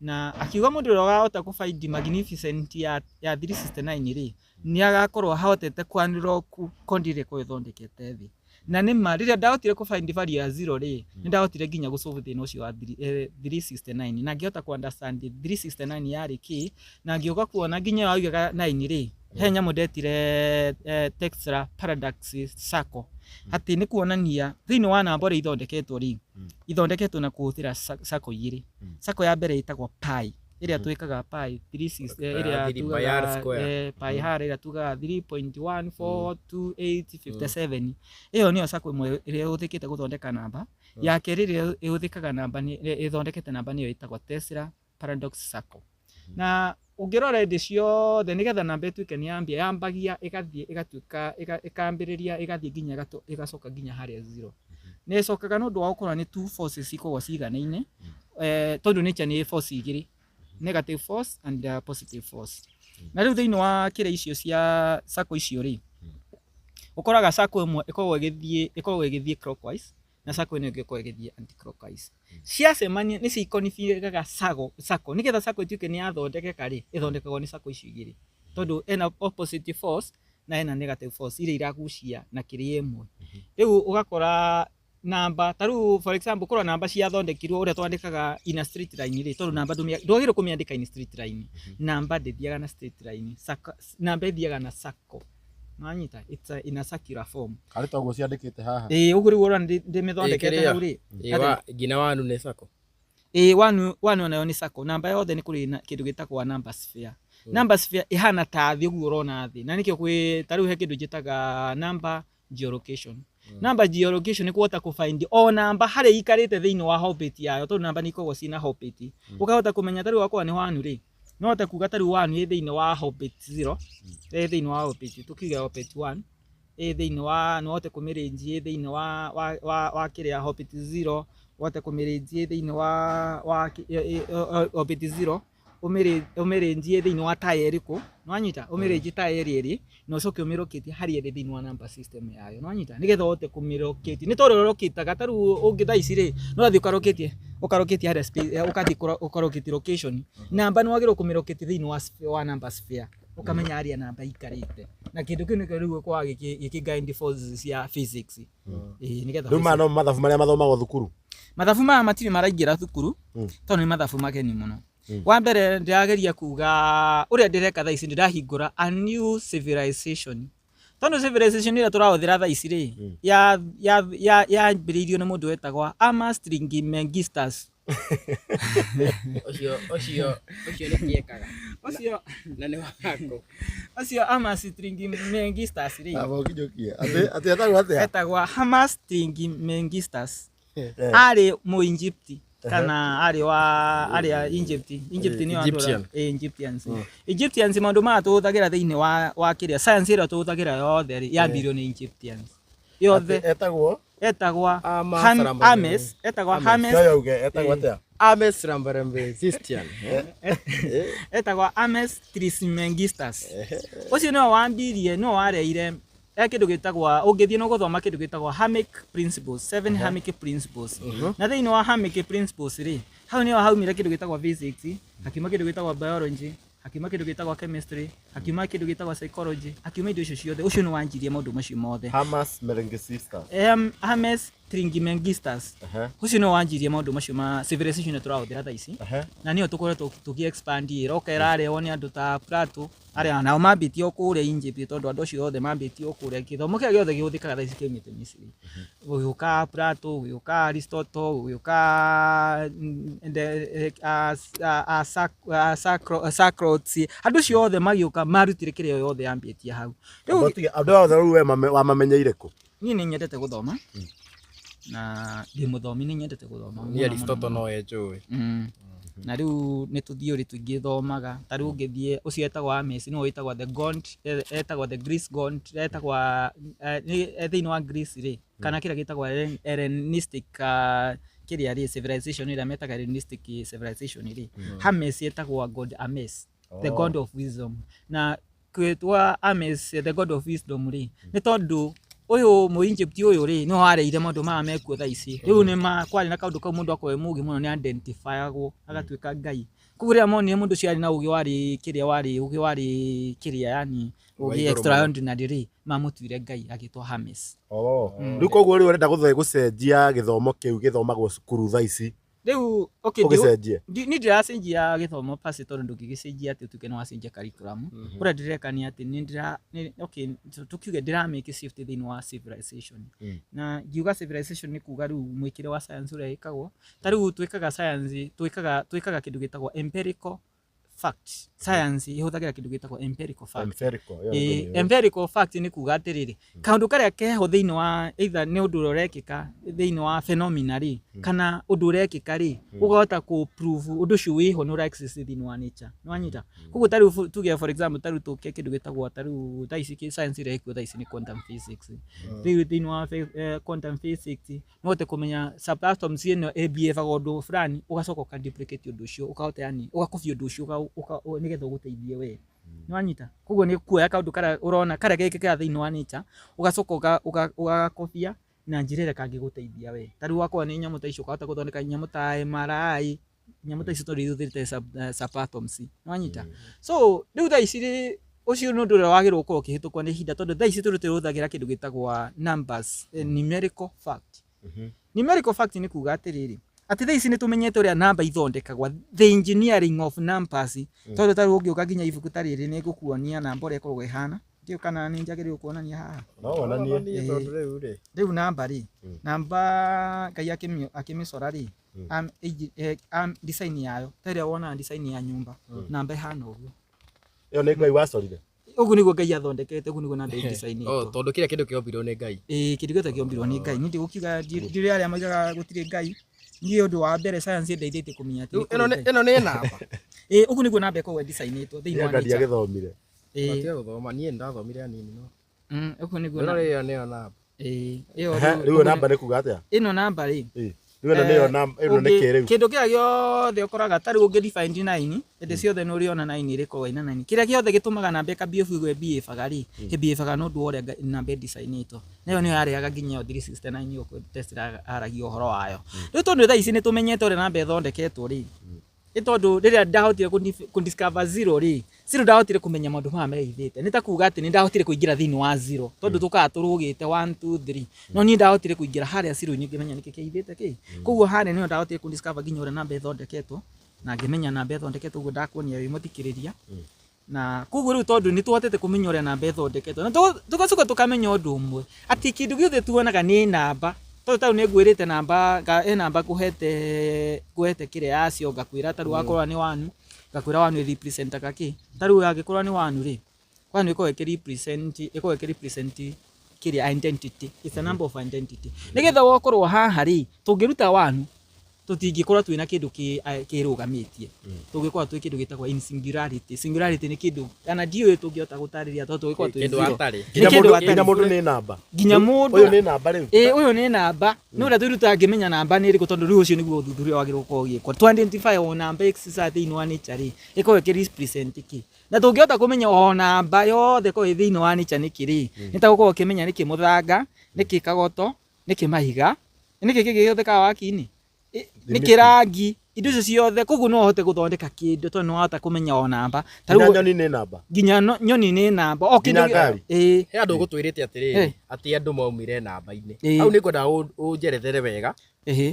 Na akiuga mũndũ ũrĩa wahota kũ find magnificent ya 369 rĩ nĩ agakorwo hahotete kwanĩrwo kondire kwa ĩthondekete thĩ. Na nĩ ma rĩrĩa ndahotire kũ find value ya zero rĩ nĩ ndahotire nginya gũsolve thĩna ũcio wa 369 na ngĩhota ku understand 369 yarĩ kĩ na ngĩũka kuona nginya waugaga 9 rĩ he nyamũ ndetire Textra Paradox Circle atĩ nĩ kuonania thĩinĩ wa namba ũrĩa ithondeketwo rĩ ithondeketwo na kũhũthĩra circle igĩrĩ. Circle ya mbere ĩtagwo pi ĩrĩa twĩkaga pi 36 ĩrĩa tugaga pi har ĩrĩa tugaga 3.142857. Ĩyo nĩyo circle ĩmwe ĩrĩa ĩhũthĩkĩte gũthondeka namba. Ya kerĩ ĩrĩa ĩhũthĩkaga namba ĩthondekete namba nĩyo ĩtagwo Tesla Paradox Circle. Na ũngĩrora ĩndĩ ciothe nĩgetha namba ĩtuĩke nĩ yambia yambagia ĩgathiĩ ĩgatuĩka ĩkambĩrĩria ĩgathiĩ nginya ĩgacoka nginya harĩa zero. Nĩ ĩcokaga nĩ ũndũ wa gũkorwo nĩ two forces ikoragwo ciganaine tondũ nature nĩ force igĩrĩ negative force and positive force. Na rĩu thĩinĩ wa kĩrĩa icio cia circle icio rĩ ũkoraga circle ĩmwe ĩkoragwo ĩgĩthiĩ clockwise na circle ĩno ĩngĩ ĩkoragwo ĩgĩthiĩ anti-clockwise. Ciacemania nĩ cikonifiraga circle nĩgetha circle ĩtuĩke nĩ yathondekeka rĩ ĩthondekagwo nĩ circle icio igĩrĩ tondũ ena opposite force na ena negative force iria iragucia na kĩrĩa ĩmwe. Rĩu ũgakora namba ta rĩu for example korwo namba ciathondekirwo ũrĩa twandĩkaga in a straight line rĩ tondũ namba ndwagĩrĩirwo kũmĩandĩka in straight line. Namba ndĩthiaga na straight line namba ĩthiaga na circle. Nanyita it's in a circular form. Karĩ ta ũguo ciandĩkĩte haha. Ũguo rĩu ũrona ndĩmĩthondekete hau rĩ. Ngina wanu nĩ circle. Wanu nayo nĩ circle. Namba yothe nĩ kũrĩ kĩndũ gĩtagwo number sphere. Number sphere ihana ta thĩ ũguo ũrona thĩ. Na nĩkĩo kwĩ ta rĩu he kĩndũ njĩtaga number geolocation. Number geolocation nĩ kuhota ku find o namba harĩa ikarĩte thĩinĩ wa orbit yayo tondũ namba nĩ ikoragwo ciĩna orbit. Ũkahota kũmenya ta rĩu wakwa nĩ wanu rĩ. No hote kuga ta rĩu wanu ĩ thĩinĩ wa orbit 0 thĩinĩ wa orbit tukiga orbit 1 thĩinĩ wa no hote kũmĩrĩnji thĩinĩ wa kĩrĩa orbit 0 hote kũmĩrĩnji thĩinĩ wa orbit 0 ũmĩrĩnji thĩinĩ wa tire ĩrĩkũ nwanyita ũmĩrĩnji tire ĩrĩ no coke ũmĩroketie harĩa ĩrĩ thĩinĩ wa number system yayo nwanyita nĩgetha hote kũmĩroketie nĩ tondũ ũroketaga ta rĩu ũngĩtha ici rĩ no athiĩ ũkaroketie harĩa space ũkathi ũkaroketie location namba nĩ wagĩrĩirwo kũmĩroketie thĩinĩ wa number sphere ukamenya aria namba ikarite na kindu kinu riu kwa giki guide forces cia physics nigetha ruma no mathabu maria mathomagwo thukuru mathabu maya matiri maraingira thukuru tondu ni mathabu mageni muno wa mbere ndirageria kuga uria ndireka thaa ici ndirahingura a new civilization tondu civilization ira turahuthira thaa ici ri ya mbiriirio ni mundu wetagwa Amos Trismegistus Ocio ni kiekaga. Na ni wako. Ocio Amos Trismegistus ri. Abokijokia. Ati etagwo atia? Etagwa Amos Trismegistus. Ari mu Egypt kana ari Egypt ni Egyptian. Egyptians. Egyptians maundu ma tuhuthagira thiini wa kiria science ira tuhuthagira yothe ri yambirio ni Egyptians. Yothe etagwa Hermes etagwa Hermes etagwo atia? Hermes Trismegistus. Etagwa Hermes Trismegistus. Ucio no wambirie no wareire kindu gitagwa ungithie no guthoma kindu gitagwa Hermetic principles 7 Hermetic principles na thiini wa Hermetic principles ri hau ni haumire kindu gitagwa physics hakiuma kindu gitagwa biology hakiuma kindu gitagwa chemistry hakiuma kindu gitagwa psychology hakiuma indo icio ciothe ucio no wanjirie maundu macio mothe Hermes Trismegistus Hermes Trismegistus ucio no wanjirie maundu macio ma civilization turahuthira thaa ici na nio tukoretwo tuki-expand roka irarehwo ni andu ta Plato aria nao mambitio kuria Egypt tondu andu acio othe mambitio kuria githomo kia giothe gihuthikaga thaa ici kiumite Misiri ugiuka Plato ugiuka Aristotle ugiuka Socrates andu acio othe magiuka marutire kiria yothe yambitie hau andu othe we wamamenyeire ku ni nyendete guthoma na ndi muthomi ni nyendete guthoma ni Aristotle no enjoy na riu ni tuthio ri twingithomaga ta riu ngithie ucio etagwa Hermes no etagwa the god etagwa the Greece god etagwa thiini wa Greece ri kana kira gitagwa Hellenistic kiria ri civilization ira metaga Hellenistic civilization ri Hermes etagwa god Hermes the god of wisdom na kwetwa Hermes the god of wisdom ri ni tondu uyu mu Egypt uyu ri no areire maundu ma mekuo thaa ici riu ni kwari na kaundu ka mundu akwe mugi muno ni identifiagwo agatuika ngai kuguria moni mundu ciari na ugi wari kiria yani ugi extraordinary ri mamutuire ngai agitwa Hermes riu koguo ri urenda gucenjia githomo kiu githomagwo cukuru thaa ici riu okay ni ndiracenjia githomo pasi tondu ndungigicenjia ati utuke no wacenjia curriculum uria ndireka ni ati okay tukiuge ndira make shift thiini wa civilization na ngiuga civilization ni kuga riu mwikire wa science uria ikagwo ta riu twikaga science twikaga kindu gitagwa empirical fact science ihuthagira kindu gitagwa empirical fact empirical fact ni kuga atiriri kaundu karia keho thiini wa either ni undu urekika thiini wa phenomena ri kana undu urekika ri ugahota ku prove undu ucio wiho ni ura exist thiini wa nature no anyita kugu tariu tuge for example tariu tuke kindu gitagwa tariu thaisi ki science ira ikuo thaisi ni quantum physics riu thiini wa quantum physics no hote kumenya subatoms ino behave undu fulani ugacoka ka duplicate undu ucio ukahota yani ugakofia undu ucio nigetha guteithie we ni wanyita kuguo ni kuoya kaundu kara urona kara gekeka thiini wa nature ugacoka ugakofia na njirire kangi guteithia we tari wakwa ni nyamu ta icio ukahota guthondeka nyamu ta MRI nyamu ta icio tori thuthirite subatoms ni wanyita so riu thaa ici ucio no ndure wagirwo ukorwo ukihitukwo ni hinda tondu thaa ici turuthagira kindu gitagwa numbers numerical fact numerical fact ni kuga atiriri ati thaa ici ni tumenyete uria namba ithondekagwa the engineering of numbers tondu tari ungiuka nginya ibuku tariri ni gukuonia namba uria ikoragwo ihana ndio kana ni njagiririo kuonania haha no onanie tondu riu namba ri namba ngai akimicora ri design yayo tari wona design ya nyumba namba ihana uguo iyo ni ngai wacorire uguo niguo ngai athondekete uguo niguo na design tondu kiria kindu kiombirwo ni ngai kindu gĩothe kiombirwo ni ngai ni ndigukiuga ndiri aria maugaga gutire ngai ni undu wa mbere science ndeithĩtie kumenya ati ino ni namba uguo niguo namba ĩkoragwo designĩtwo thĩinĩ wa nature githomire atia guthoma nie ndathomire anini no uguo niguo ino rio nio namba iyo riu namba ni kuga atia ino namba ri riu niyo namba ino ni kiriu kindu kia giothe ukoraga tari ungi define 9 ende ciothe no riona 9 ri ko ina 9 kiria giothe gitumaga namba ka BF gwe BF ri BF no ndu ore namba designĩtwo nayo ni yareaga nginya 369 yo test aragio horo wayo riu tondu thaa ici ni tumenyete ore namba ithondeketwo ri tondu riria ndahotire kundiscover zero ri zero ndahotire kumenya maundu maya meithite nita kuga ati ni ndahotire kuingira thiini wa zero tondu tukaa turugite 1 2 3 no ni ndahotire kuingira haria zero ni ngimenya niki kiithite ki koguo haria ni ndahotire kundiscover nginya uria namba ithondeketwo na ngimenya namba ithondeketwo uguo ndakuonia wi muthikiriria na koguo riu tondu ni tuhotete kumenya uria namba ithondeketwo na tugacoka tukamenya undu umwe ati kindu giothe tuonaga ni namba tondu tau ni ngwirite namba namba kuhete kire yacio ngakwira taru wakorwa ni 1 ngakwira 1 representaga ki taru yagikorwa ni 1 ri 1 iko represent kire identity. It's a number of identity nigetha wokorwo haha ri tungiruta 1 tutingikorwa twina kindu kirugamitie tungikorwa twi kindu gitagwa in singularity ni kindu ana ndiwe tungihota gutariria tondu tungikorwa twi kindu atari nginya mundu ni namba nginya mundu uyu ni namba riu uyu ni namba no ria twiruta ngimenya namba ni riko tondu riu ucio niguo uthuthuria wagirwo ko giikwa to identify o namba exist thiini wa nature ri iko represent ki na tungihota kumenya o namba yothe ko thiini wa nature ni kiri nitagukorwo kimenya niki muthanga niki kagoto niki mahiga niki giyothe ka wakini ni kirangi indo icio ciothe koguo no hote guthondeka kindu tondu no hota kumenya o namba taru nyoni ni namba nginya nyoni ni namba o kindu he andu gutwirite atiri ati andu maumire namba-ini au ni kwenda unjerethere wega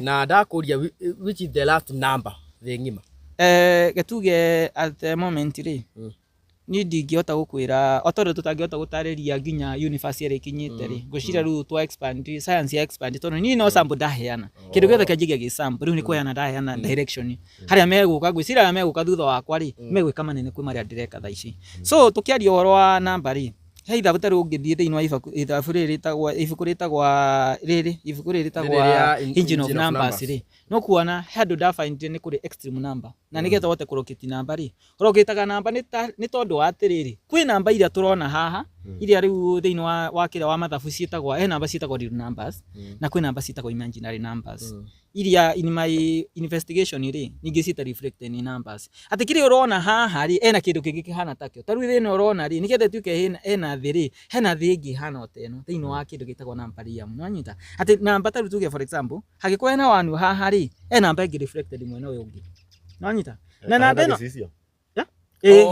na ndakuria which is the last number the ngima getuge at the moment ri ni ndingihota gukwira o tondu tutangihota gutariria nginya universe iri kinyite ri gucira riu twa expand science ya expand tondu ni no sample ndaheana kindu giothe kianjigia gi sample riu ni kuheana ndaheana direction haria meguka gwicira haria meguka thutha wakwa ri megwika manene kwi maria ndireka tha ici so tukiaria uhoro wa namba ri he ithabu taru ngithie thiini wa ithabu riri ritagwa engine of numbers ri no kuona he andu ndabaindire ni kuri extreme number na nigetha wote kuroketi namba ri kuroketaga namba ni tondu wa atiriri kwi namba iria turona haha iria riu thiini wa kira wa mathabu cietagwa he namba cietagwa real numbers na kwi namba cietagwa imaginary numbers iria in my investigation ri ningi cieta reflected in numbers ati kiri urona haha ri ena kindu kingi kihana takio taru thini urona ri nigetha tuke ena thiri hena thingi hana oteno thiini wa kindu gitagwa number ria mwanyita ati namba taru tuge for example hagikwa ena wanu haha ri ena namba ingi reflected mwena uyu ungi mwanyita na namba eno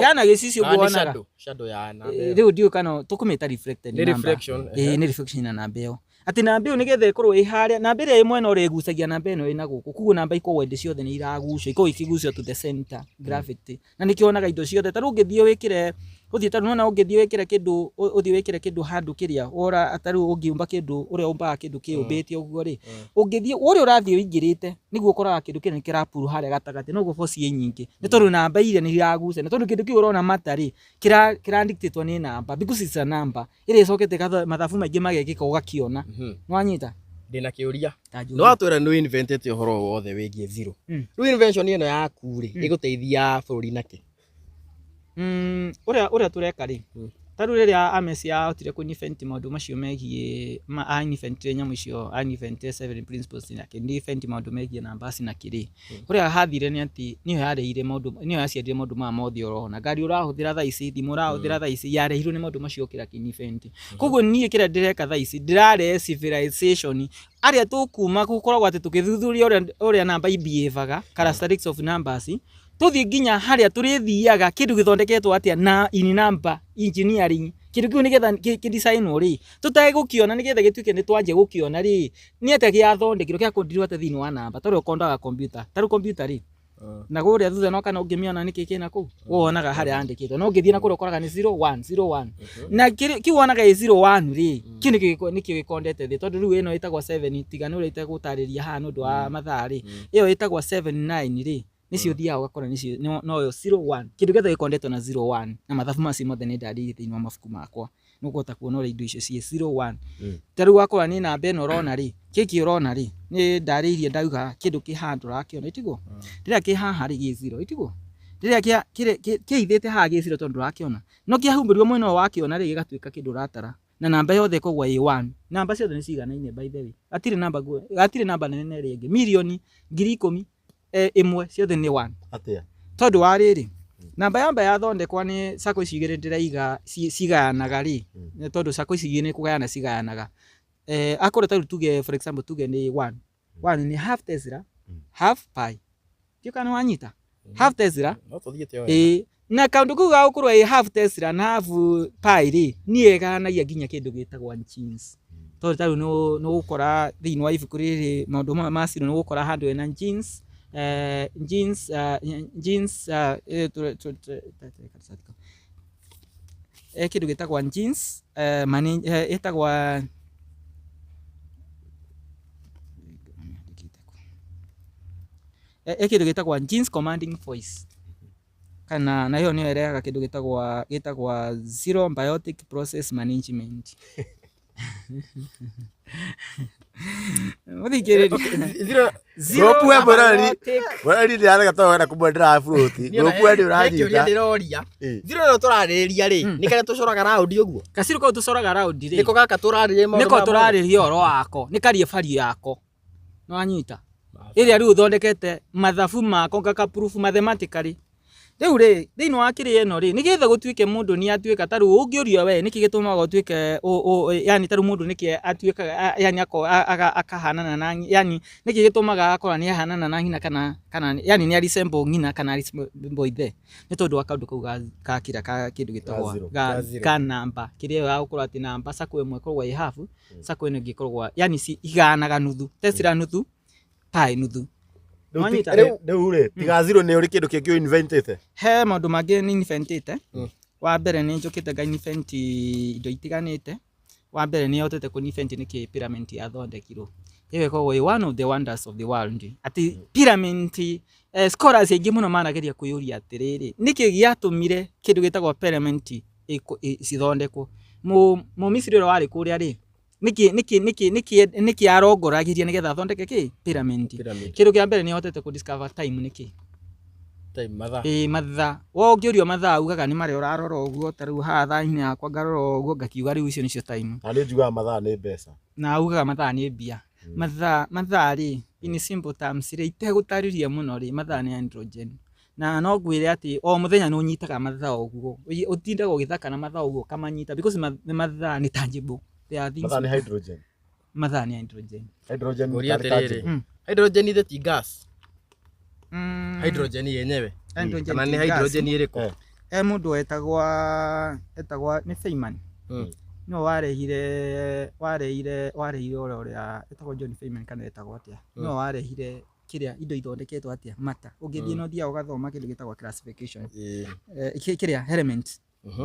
yana gicicio kuonaga shadow ya namba riu ndio kana tukumita reflected ni reflection ni reflection na namba io ati namba io nigetha ikorwo i haria namba ria imwe no rigucagia namba eno ina guku kuguo namba ikorwo indi ciothe ni iragucio ikorwo ikigucio to the center gravity na nikionaga indo ciothe taru ngithio wikire uthie taru nona ungithio wikire kindu uthie wikire kindu handu kiria ora ataru ungiumba kindu uria umbaga kindu kiumbitio uguo ri ungithio uria urathie wingirite niguo ukoraga kindu kene kirapuru haria gatagati no gubocie nyingi ni tondu namba iria ni iragucia ni tondu kindu kiu urona matari kira dictatwo ni namba because it's a number ire icokete mathabu maingi magekika ugakiona nwanyita ndina kiuria no atwira no inventete uhoro wothe wigie zero riu invention ino yaku ri iguteithia bururi nake uria tureka ri taru riria amesia hotire ku invent maundu macio megie invent nyamu icio invent 7 principles na ke invent maundu megie numbers na kiri uria hathire ni ati niyo yareire maundu niyo yaciarire maundu ma mothi urona ngari urahuthira tha ici thimu urahuthira tha ici yarehirwo ni maundu macio kira ki invent koguo nie kira ndireka tha ici ndirare civilization aria tukuma gukoragwo ati tukithuthuria uria namba ibievaga characteristics of numbers tuthie nginya haria turithiaga kindu githondeketwo atia na in number engineering kindu kiu nigetha kidesignwo ri tutagigukiona nigetha gituike ni twanje gukiona ri ni atia giathondekirwo kia kondirwo atia thiini wa namba taru kondaga computer taru computer ri na guria thutha no kana ungimiona niki kina ku wonaga haria andikitwo no ngithie na kuria ukoraga ni 01 na kiu wonaga 01 ri kindu nikio gikondete thi tondu riu ino itagwa 7 tigana uria itagutariria ha nundu wa mathaa ri iyo itagwa 79 ri nicio thia ugakora nicio no yo 01 kindu getha gikondetwo na 01 na mathabu macio mothe ni ndariri thiini wa mabuku makwa no kuhota kuona uria indo icio cie 01 taru wakora ni namba eno urona ri kiki urona ri ni ndaririe ndauga kindu kihandura kiona itigo riria ki haha ri gi 0 itigo riria kiithite haha gi 0 tondu rakiona no kiahumbirio mwena wa kiona ri gigatuika kindu ratara na namba yothe kogwa A1 namba ciothe ni ciganaine by the way atire namba nene ri ingi milioni 10,000 imwe ciothe ni 1 atia tondu wa riri namba yamba yathondekwa ni sako cigire ndiraiga cigayanaga ri tondu sako cigine kugayana cigayanaga akore taru tuge for example tuge ni 1 ni half Tesla half pi kio kana wanyita half Tesla no tuthiete yo na kaundu kuu ga gukorwo half Tesla na half pi ri nie ganagia nginya kindu gitagwo jeans tondu taru no gukora thiini wa ibuku riri maundu ma ciro no gukora handu ena jeans kindu gitagwo jeans itagwa kindu gitagwa jeans commanding voice kana na hiyo niyo ireaga kindu gitagwa zero biotic process management zero bora ni ara to wena kumwendera fruit gopua ni uranyita ndiroria zero no turariria ri ni kare tucoraga round uguo kasiru ko tucoraga round ri niko gaka turariria niko turariria oro wako ni karie bari yako no anyita iria riu thondekete mathabu mako ngaka proof mathematically riu ri thiini wa kiri eno ri nigetha gutuike mundu ni atuika taru ungiurio we niki gitumaga utuike yani taru mundu niki atuika yani akahanana na yani niki gitumaga akora ni ahanana na ngina kana yani ni resemble ngina kana resemble ithe ni tondu akaundu kau ga kira ka kindu gitagwa ga namba kiria ga gukora ati namba sako imwe korwa i half sako ino gikorwa yani si iganaga nuthu Tesla nuthu pi nuthu riu ri tiga zero ni uri kindu kingi inventete he maundu mangi ni inventete wa mbere ni njukite ga invent indo itiganite wa mbere ni hotete ku invent niki pyramid ya thondekirwo yewe ko one of the wonders of the world ati pyramid scholars aingi muno manageria kuyuria atiriri niki giatumire kindu gitagwo pyramid cithondekwo mu Misiri ro wari kuria ri niki arongoragiria nigetha thondeke ki pyramid kindu kia mbere ni hotete ku discover time niki time matha matha wo ngiurio matha ugaga ni mari urarora uguo taru hatha ini yakwa ngarora uguo ngakiuga riu icio nicio time na ni njuga matha ni mbeca na ugaga matha ni mbia matha ri in simple terms ri itegutariria muno ri matha ni hydrogen na no gwire ati o muthenya no nyitaga matha uguo utindaga ugithaka na matha uguo kamanyita because matha ni tangible. Matha ni hydrogen. Matha ni hydrogen. Hydrogen is the gas. Hydrogen yenyewe. Kana ni hydrogen iriko. Mundu etagwa ni Feynman. No warehire uria etagwa John Feynman kana etagwa atia. No warehire kiria indo ithondeketwo atia mata. Ungithie no thia ugathoma kindu gitagwa classification. Kiria element.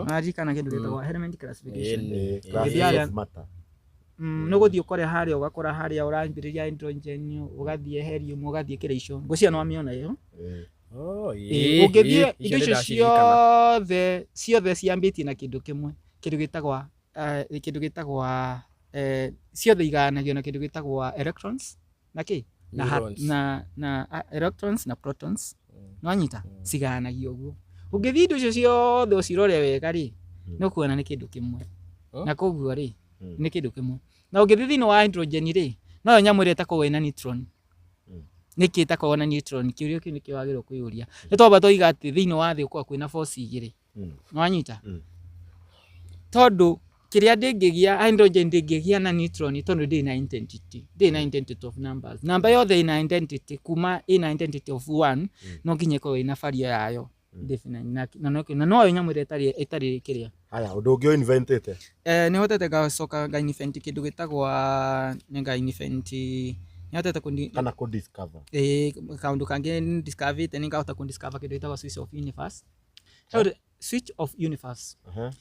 Maji kana kindu gitagwa element classification. Mata. No guthie ukore haria ugakora haria urambiriria hydrogen ugathie helium ugathie kiration gucia no amiona iyo ungithie indo icio ciothe ciambitie na kindu kimwe kindu gitagwa ciothe iganagio na kindu gitagwa electrons na ki na electrons na protons no anyita ciganagio uguo ungithie indo icio ciothe ucirore wega ri no kuona ni kindu kimwe na koguo ri ni kindu kimwe na ungithie thiini wa hydrogen ri no nyamu ri etagwo na neutron niki etagwo na neutron kiurio kiu niki wagirwo kuyuria ni twamba twiga ati thiini wa thi kwa kwina force igiri no anyita tondu kiria ndingigia hydrogen ndingigia na neutron tondu ndi na identity of numbers namba yothe ina identity kuma ina identity of 1 no nginye ko ina vario yayo definitely na no nyamu ri etari kiria aya undu ungi inventete ni hotete gacoka ga invent kindu gitagwa nga invent ni hotete kana ku discover kaundu kangi discover te ninga hotete ku discover kindu gitagwa switch of universe switch of universe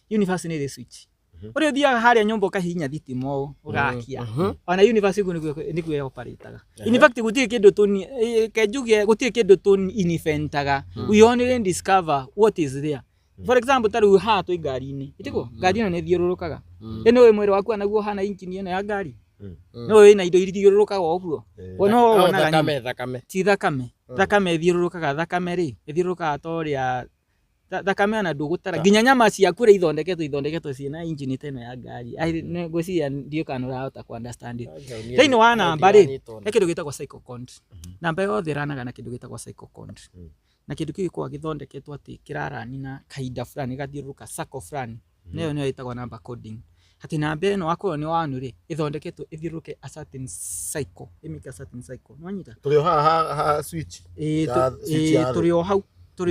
universe ni the switch uri uthia haria nyumba kahinya thitimo ugakia ona universe ku niguo ya operataga in fact gutire kindu tuni kejuge gutire kindu tuni inventaga we only discover what is there. For example taru hatu ngari-ini itiko ngari ino ni thiururukaga ino we mwiri waku anaguo hana engine ino ya ngari no ina indo ithiururukaga oguo no wona thakame ti thakame thiururukaga thakame ri ithiururukaga toria thakame ana ndugutara nginya nyama ciaku ri ithondeketwo ciina engine teno ya ngari ai ngwiciria ndio kana urahota ku understand thiini wa namba ri ni kindu gitagwa cycle namba yothe ranaga na kindu gitagwa cycle na kindu kiu kwa githondeketwo ati kirarani na kahinda fulani gathiuruka circle fulani niyo itagwa number coding hati namba ĩno wakorwo nĩ wanu rĩ ĩthondeketwo ĩthiũrũrũke a certain cycle ĩmĩke a certain cycle nĩwanyita tũrĩ o ha switch tũrĩ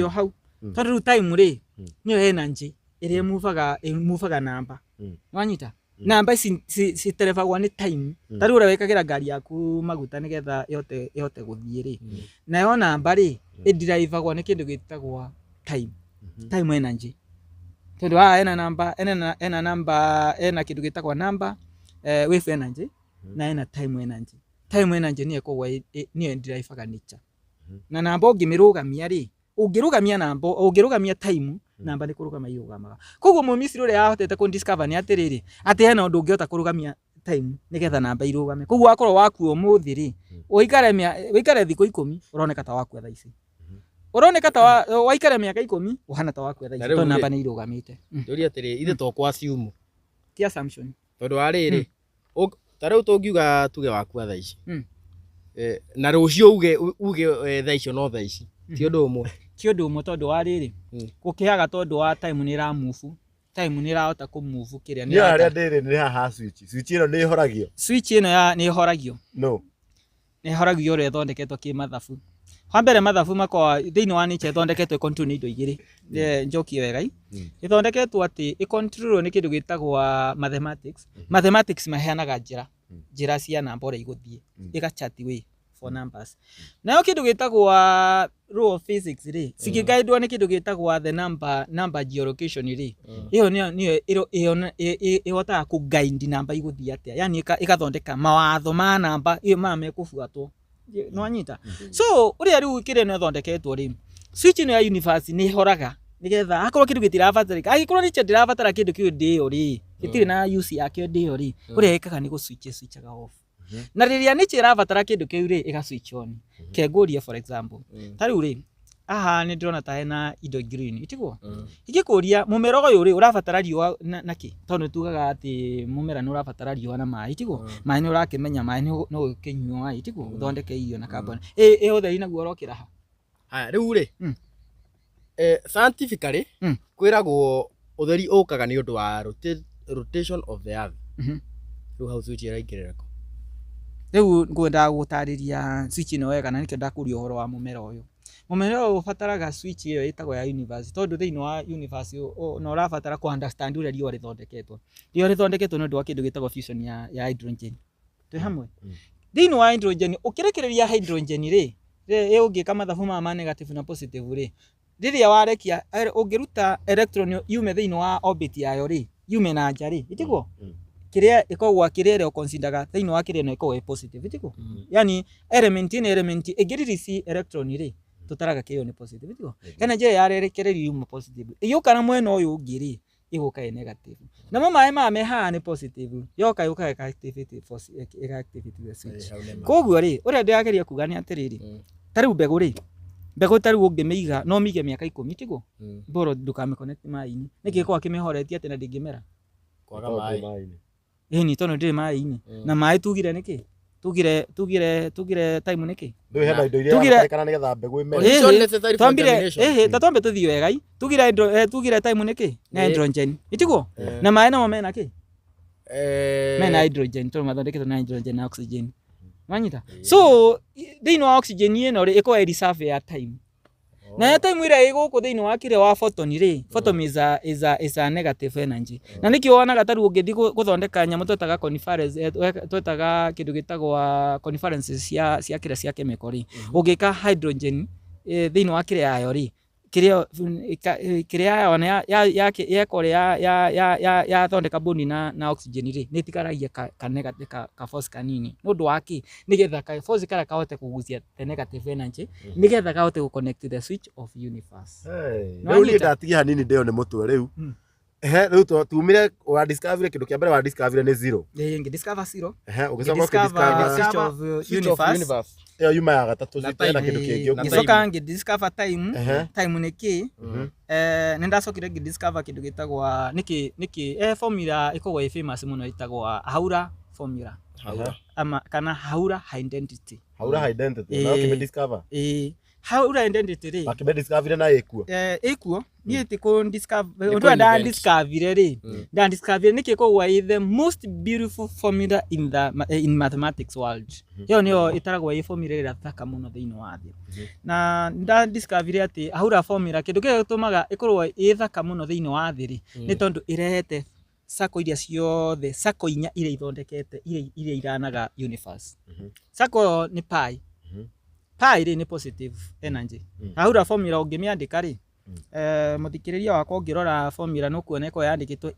o hau tondũ rĩu time rĩ nĩyo energy ĩrĩa ĩmuvaga namba nĩwanyita namba ici citerevagwo nĩ time tarĩ ũrĩa wĩkagĩra ngari yaku maguta nĩgetha ĩhote gũthiĩ rĩ nayo namba rĩ ĩdirivagwo nĩ kĩndũ gĩtagwo time energy tondũ ena namba ena kĩndũ gĩtagwo namba wave energy na ena time energy nĩyo ĩkoragwo nĩyo ĩdirivaga nature na namba ũngĩmĩrũgamia rĩ ũngĩrũgamia time namba nĩ kũrũgama irũgamaga koguo mũmisiri ũrĩa ahotete kũndiscover nĩ atĩrĩrĩ atĩ hena ũndũ ũngĩhota kũrũgamia time nĩgetha namba irũgame koguo wakorwo wakuo mũthĩ rĩ ũikare thikũ 10 ũroneka ta wakua thaa ici ũroneka ta waikare mĩaka 10 ũhana ta wakua thaa ici tondũ namba nĩ irũgamĩte ndũri atĩrĩ ithe to kwa assume ti assumption tondũ warĩrĩ tarĩu tũngiuga tuge wakua thaa ici na rũciũ uge thaa icio no thaa ici ti ũndũ ũmwe tondũ warĩrĩ gũkĩaga tondũ wa time nĩ ĩramuvu time nĩ ĩrahota kũmuvu kĩrĩa nĩ harĩa ndĩrĩ nĩ haha switch ĩno nĩ ĩhoragio switch ĩno nĩ ĩhoragio no nĩ ĩhoragio ũrĩa ĩthondeketwo kĩ mathabu kwa mbere mathabu makoragwo thĩinĩ wa nature ĩthondeketwo ĩcontrol nĩ indo igĩrĩ njokio wega ĩthondeketwo atĩ ĩcontrol nĩ kĩndũ gĩtagwo mathematics maheanaga njĩra cia namba ũrĩa igũthiĩ ĩgachart way for numbers nayo kĩndũ gĩtagwo law of physics rĩ cikĩguidwo nĩ kĩndũ gĩtagwo the number geolocation rĩ ĩyo nĩyo ĩhotaga kũguide namba igũthiĩ atĩa yani ĩgathondeka mawatho ma namba iyo mekũbuatwo nĩwanyita so ũrĩa rĩu kĩrĩa nĩ thondeketwo rĩ switch ĩno ya universe nĩ ĩhoraga nĩgetha akorwo kĩndũ gĩtirabatarĩka angĩkorwo nĩ ndĩrabatara kĩndũ kĩu ndĩyo rĩ gĩtirĩ na use yakĩo ndĩyo rĩ ũrĩa ĩkaga nĩ switchaga off na rĩrĩa nĩ ĩrabatara kĩndũ kĩu rĩ ĩga switch on kengũria for example tarĩu rĩ aha nĩ ndĩrona ta hena indo green itigwo ingĩkũria mũmera ũyũ rĩ ũrabatara riũa nakĩ tondũ tugaga atĩ mũmera nĩ ũrabatara riũa na maĩ itigwo maĩ nĩ ũrakĩmenya maĩ no ũkĩnyua itigwo ũthondeke irio na carbon ũtheri naguo ũrokĩra ha haya rĩu rĩ scientifically kwĩragwo ũtheri ũkaga nĩ ũndũ wa rotation of the earth rĩu hau switch ĩraingĩrĩra rĩu ngwendaga gũtarĩria switch ĩno wega na nĩkĩo ndakũria ũhoro wa mũmera ũyũ ũbataraga switch ĩyo ĩtagwo ya universe tondũ thĩinĩ wa universe no ũrabatara ku understand ũrĩa riũa rĩthondeketwo nĩ ũndũ wa kĩndũ gĩtagwo fusion ya hydrogen twĩ hamwe thĩinĩ wa hydrogen ũkĩrekereria hydrogen rĩ ũngĩka mathabu ma negative na positive rĩ rĩrĩa warekia ũngĩruta electron yume thĩinĩ wa orbit yayo rĩ yume na nja rĩ itigwo kĩrĩa ĩkoragwo kĩrĩa consideraga thĩinĩ wa kĩrĩa no ĩkoragwo positive itigwo yani element ĩngĩrelease electron rĩ tutaraga kĩyo ni positive itigwo energy yarekererio yume positive ĩgĩũka na mwena ũyũ ũngĩ rĩ ĩgũka negative namo maĩ me haha nĩ positive yoka activity the switch koguo rĩ ũrĩa ndĩrageria kuga nĩ atĩrĩrĩ tarĩu mbegũ tarĩu ũngĩmĩiga no mĩige mĩaka 10 itigwo boro ndũkamĩconnect maĩ-inĩ nĩkĩ kwa kĩmĩhoretie atĩ na ndĩngĩmera kwaga maĩ ni tondũ ndĩrĩ maĩ-inĩ na maĩ tugire nĩkĩ tugire time nĩkĩ ndũĩ hena indo iria irabatarĩkana nĩgetha mbegũ ĩmere twambe tũthiĩ wega tugire time nĩkĩ na hydrogen itigwo na maĩ namo mena kĩ mena hydrogen tondũ mathondeketwo na hydrogen na oxygen wanyita so thĩinĩ wa oxygen ĩno rĩ ĩkoragwo reserve ya time na time ĩrĩa ĩgũkũ thĩinĩ wa kĩrĩa wa photon rĩ photon is a negative energy na nĩkĩo wonaga tarĩu ũngĩthiĩ gũthondeka nyamũ twetaga kĩndũ gĩtagwo conferences cia kĩrĩa cia chemical rĩ ũngĩka hydrogen thĩinĩ wa kĩrĩa yayo rĩ kĩrĩa ya thondeka boni na oxygen rĩ nĩ tikaragia ka force kanini no ndũ waki nĩgetha ka force kara kahote kugucia the negative energy nĩgetha kahote connect the switch of universe rĩu nĩ ndatigia hanini ndĩyo nĩ mũtwe rĩu rĩu tumire wa discover kĩndũ kĩa mbere wa discover nĩ zero ngĩ discover zero ũgĩcoka switch of universe ĩyo yuma ya gatatũ citena kĩndũ kĩngĩ ũgĩcoka ngĩ discover time nĩ kĩ nĩ ndacokire ngĩ discover kĩndũ gĩtagwo nĩkĩ formula ĩkoragwo ĩ famous mũno ĩtagwo Haura formula kana Haura identity na ũkĩmĩ discover haura identity ri Bakibe discover na ekuo. Ekuo ni ti ko discover ndo da discover ri da discover ni ke ko wa the most beautiful formula in mathematics world. Yo niyo itaragwo i formula ira thaka muno thiini wa thi. Na da discover ati haura formula kindu ke tumaga ikorwo i thaka muno thiini wa thi ri ni tondu irehete sako iria ciothe sako inya iria ithondekete iria iranaga universe. Sako ni pi. Pi ri ni positive energy. Haura formula ungimiandika ri muthikiriria wakwa ungirora formula no kuona ko yandikitwo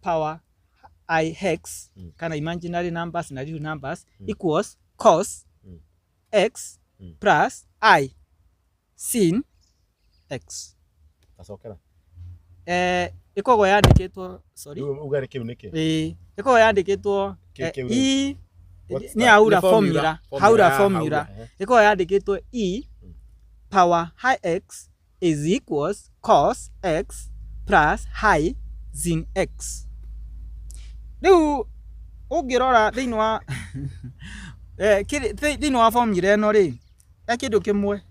power I hex kana imaginary numbers na real numbers equals cos x plus I sin x. Tasokera. Ikogo yandikitwo sorry. Ugari kiu niki. Ikogo yandikitwo ni haura formula. Ikogo yandikitwo power high x is equals cos x plus high sin x. Riu ungirora thiini wa thiini wa formula eno ri kindu kimwe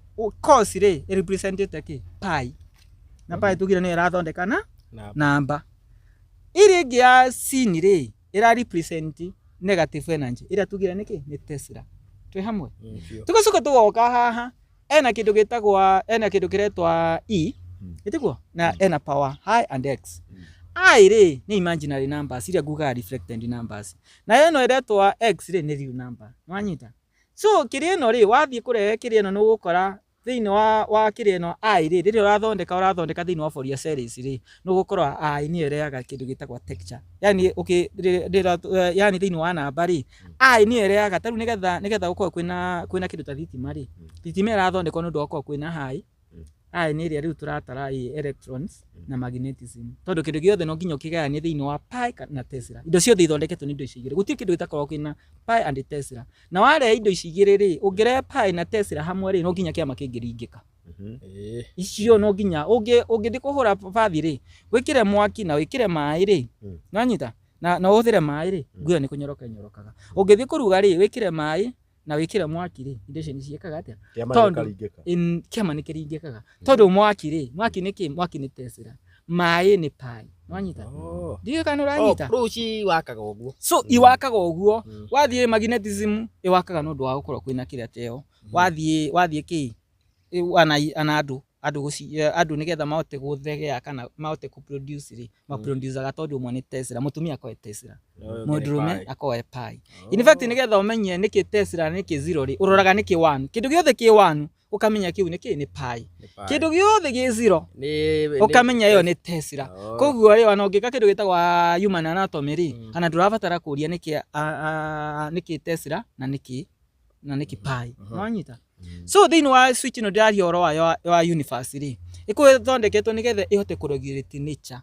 cos ri represented ki pi na pi tugira ni irathondekana namba iri ingi ya sin ri ira represent negative energy ira tugira niki ni Tesla twi hamwe tugacoka tugoka haha ena kindu kiretwa itigwo na ena power high and x. I ri ni imaginary numbers iria nguga reflected numbers na eno iretwa x ri ni real number nwanyita. So kiri eno ri wathie kurehe kiri eno no gukora thiini wa kiri eno I ri riri urathondeka thiini wa Fourier series ri no gukorwa I ni ireaga kindu gitagwa texture yani yani thiini wa namba ri I ni ireaga taru nigetha gukorwa kwina kindu ta thitima ri thitima irathondekwa no ndukorwa kwina high I ni iria riu turatara electrons na magnetism tondu kindu giothe no nginya ukigayanie thiini wa pi na Tesla. Indo ciothe ithondeketwo ni indo ici igiri guti kindu gitakorwo kwina pi and Tesla na ware indo ici igiri ri ungire pi na Tesla hamwe ri no nginya kiama kingiringika. Icio no nginya ungithi kuhura bathi ri wikire mwaki na wikire mai ri nwanyita na uthire mai ri nguo ni kunyorokaga ungithi kuruga ri wikire mai na wikire mwaki ri indo ici ni ciekaga atia kiama ni kiringikaga tondu mwaki ni Tesla mai ni pi nwanyita ndio kana uranyita ruci wakaga uguo so iwakaga uguo wathie magnetism iwakaga no ndu wa gukorwo kwina kiria teo wathie ki ana andu nigetha mahote guthegea kana mahote ku produce ri ma produce ga tondu mwe ni Tesla mutumia akoe Tesla mundurume akoe pi. In fact nigetha umenye niki Tesla niki zero ri uroraga niki 1 kindu giothe ki 1 ukamenya kiu niki ni pi kindu giothe gi zero ukamenya iyo ni Tesla. Koguo ri wana ungika kindu gitagwa human anatomy ri kana ndurabatara kuria niki Tesla na niki pi nwanyita. So thiini wa switch no ndari oro wa universe ri ikuthondeketwo nigetha ihote kuregulate nature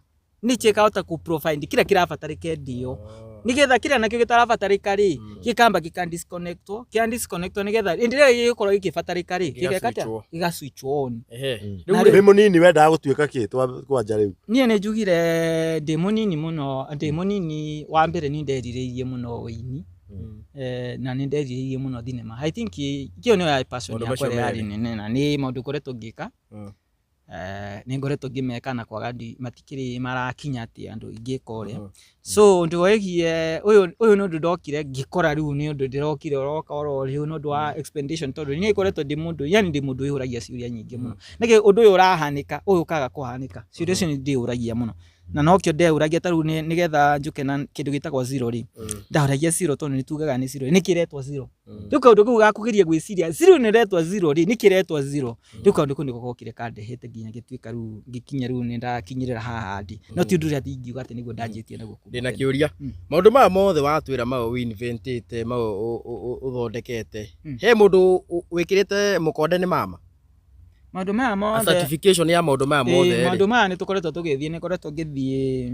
ikahota ku provide kila kirabatarika ndio nigetha kila nakio gitarabatarika ri gikamba disconnectwo nigetha indiria gikorwo gikibatarika ri gigekata giga switch on. Riu munini wenda gutuika ki twanja riu nie ne njugire ndi munini wa mbere ni ndeririirie muno wini na ni ndeririirie muno thinema. I think kio ni ya passion yakwa yari nene na ni maundu koretwo ngika ni ngoretwo ngimeka na kwaga matikiri marakinya ati andu ingika uria. So ndigoegie uyu no ndokire ngikora riu ni undu ndirokire oroka oro riu no ndu wa expedition tondu ni ikoretwo ndi mundu yani ndi mundu ihuragia ciuria nyingi muno niki undu uyu urahanika uyu kaga kuhanika ciuria cio ndi uragia muno na nokio ndeuragia taru nigetha njuke na kindu gitagwa zero ri ndauragia zero tondu ni tugaga ni zero nikiretwa zero riu kaundu kau gakugiria gwiciria zero ni retwa zero ri nikiretwa zero riu kaundu kau niko gokire kandehete nginya gituika riu ngikinya riu ni ndakinyirira haha ndi no ti undu ria thingiuga ati niguo ndanjitie naguo ndina kiuria maundu maya mothe watwira mau inventete mau uthondekete he mundu wikirite mukonde ni mama maundu maya mothe certification ya maundu maya mothe maundu maya ni tukoretwo tugithie ni koretwo ngithie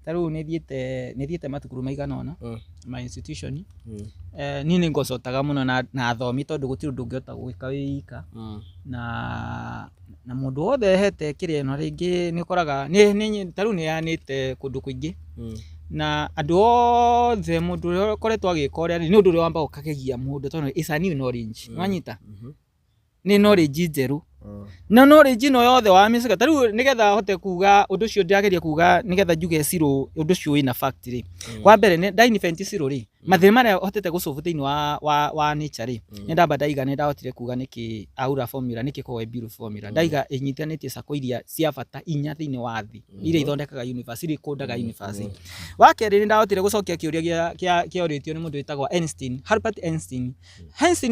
taru ni thiete matukuru maigana ona ma institution ni ni ngocotaga muno na athomi tondu gutiri ndungihota gwika wika na mundu wothe hete kiri no ringi ni koraga ni taru ni yanite kundu kuingi na andu othe mundu koretwo agika uria ni undu wamba ukagegia mundu tondu is a new knowledge wanyita ni knowledge njeru na knowledge no yothe wa mĩcika tarĩu nĩgetha hote kuga ũndũ ũcio ndĩrageria kuga nĩgetha njuge Ciro ũndũ ũcio wĩna fact rĩ wa mbere nĩ ndainvent Ciro rĩ mathĩna marĩa hotete gũsolve thĩinĩ wa nature rĩ nĩ ndamba ndaiga nĩ ndahotire kuga nĩkĩ aura formula nĩkĩ kwa beautiful formula ndaiga ĩnyitanĩtie sako iria cia bata inya thĩinĩ wa thĩ iria ithondekaga universe iria ikondaga universe wa kerĩ nĩ ndahotire gũcokia kĩũria kĩorĩtio nĩ mũndũ wĩtagwo Einstein Albert Einstein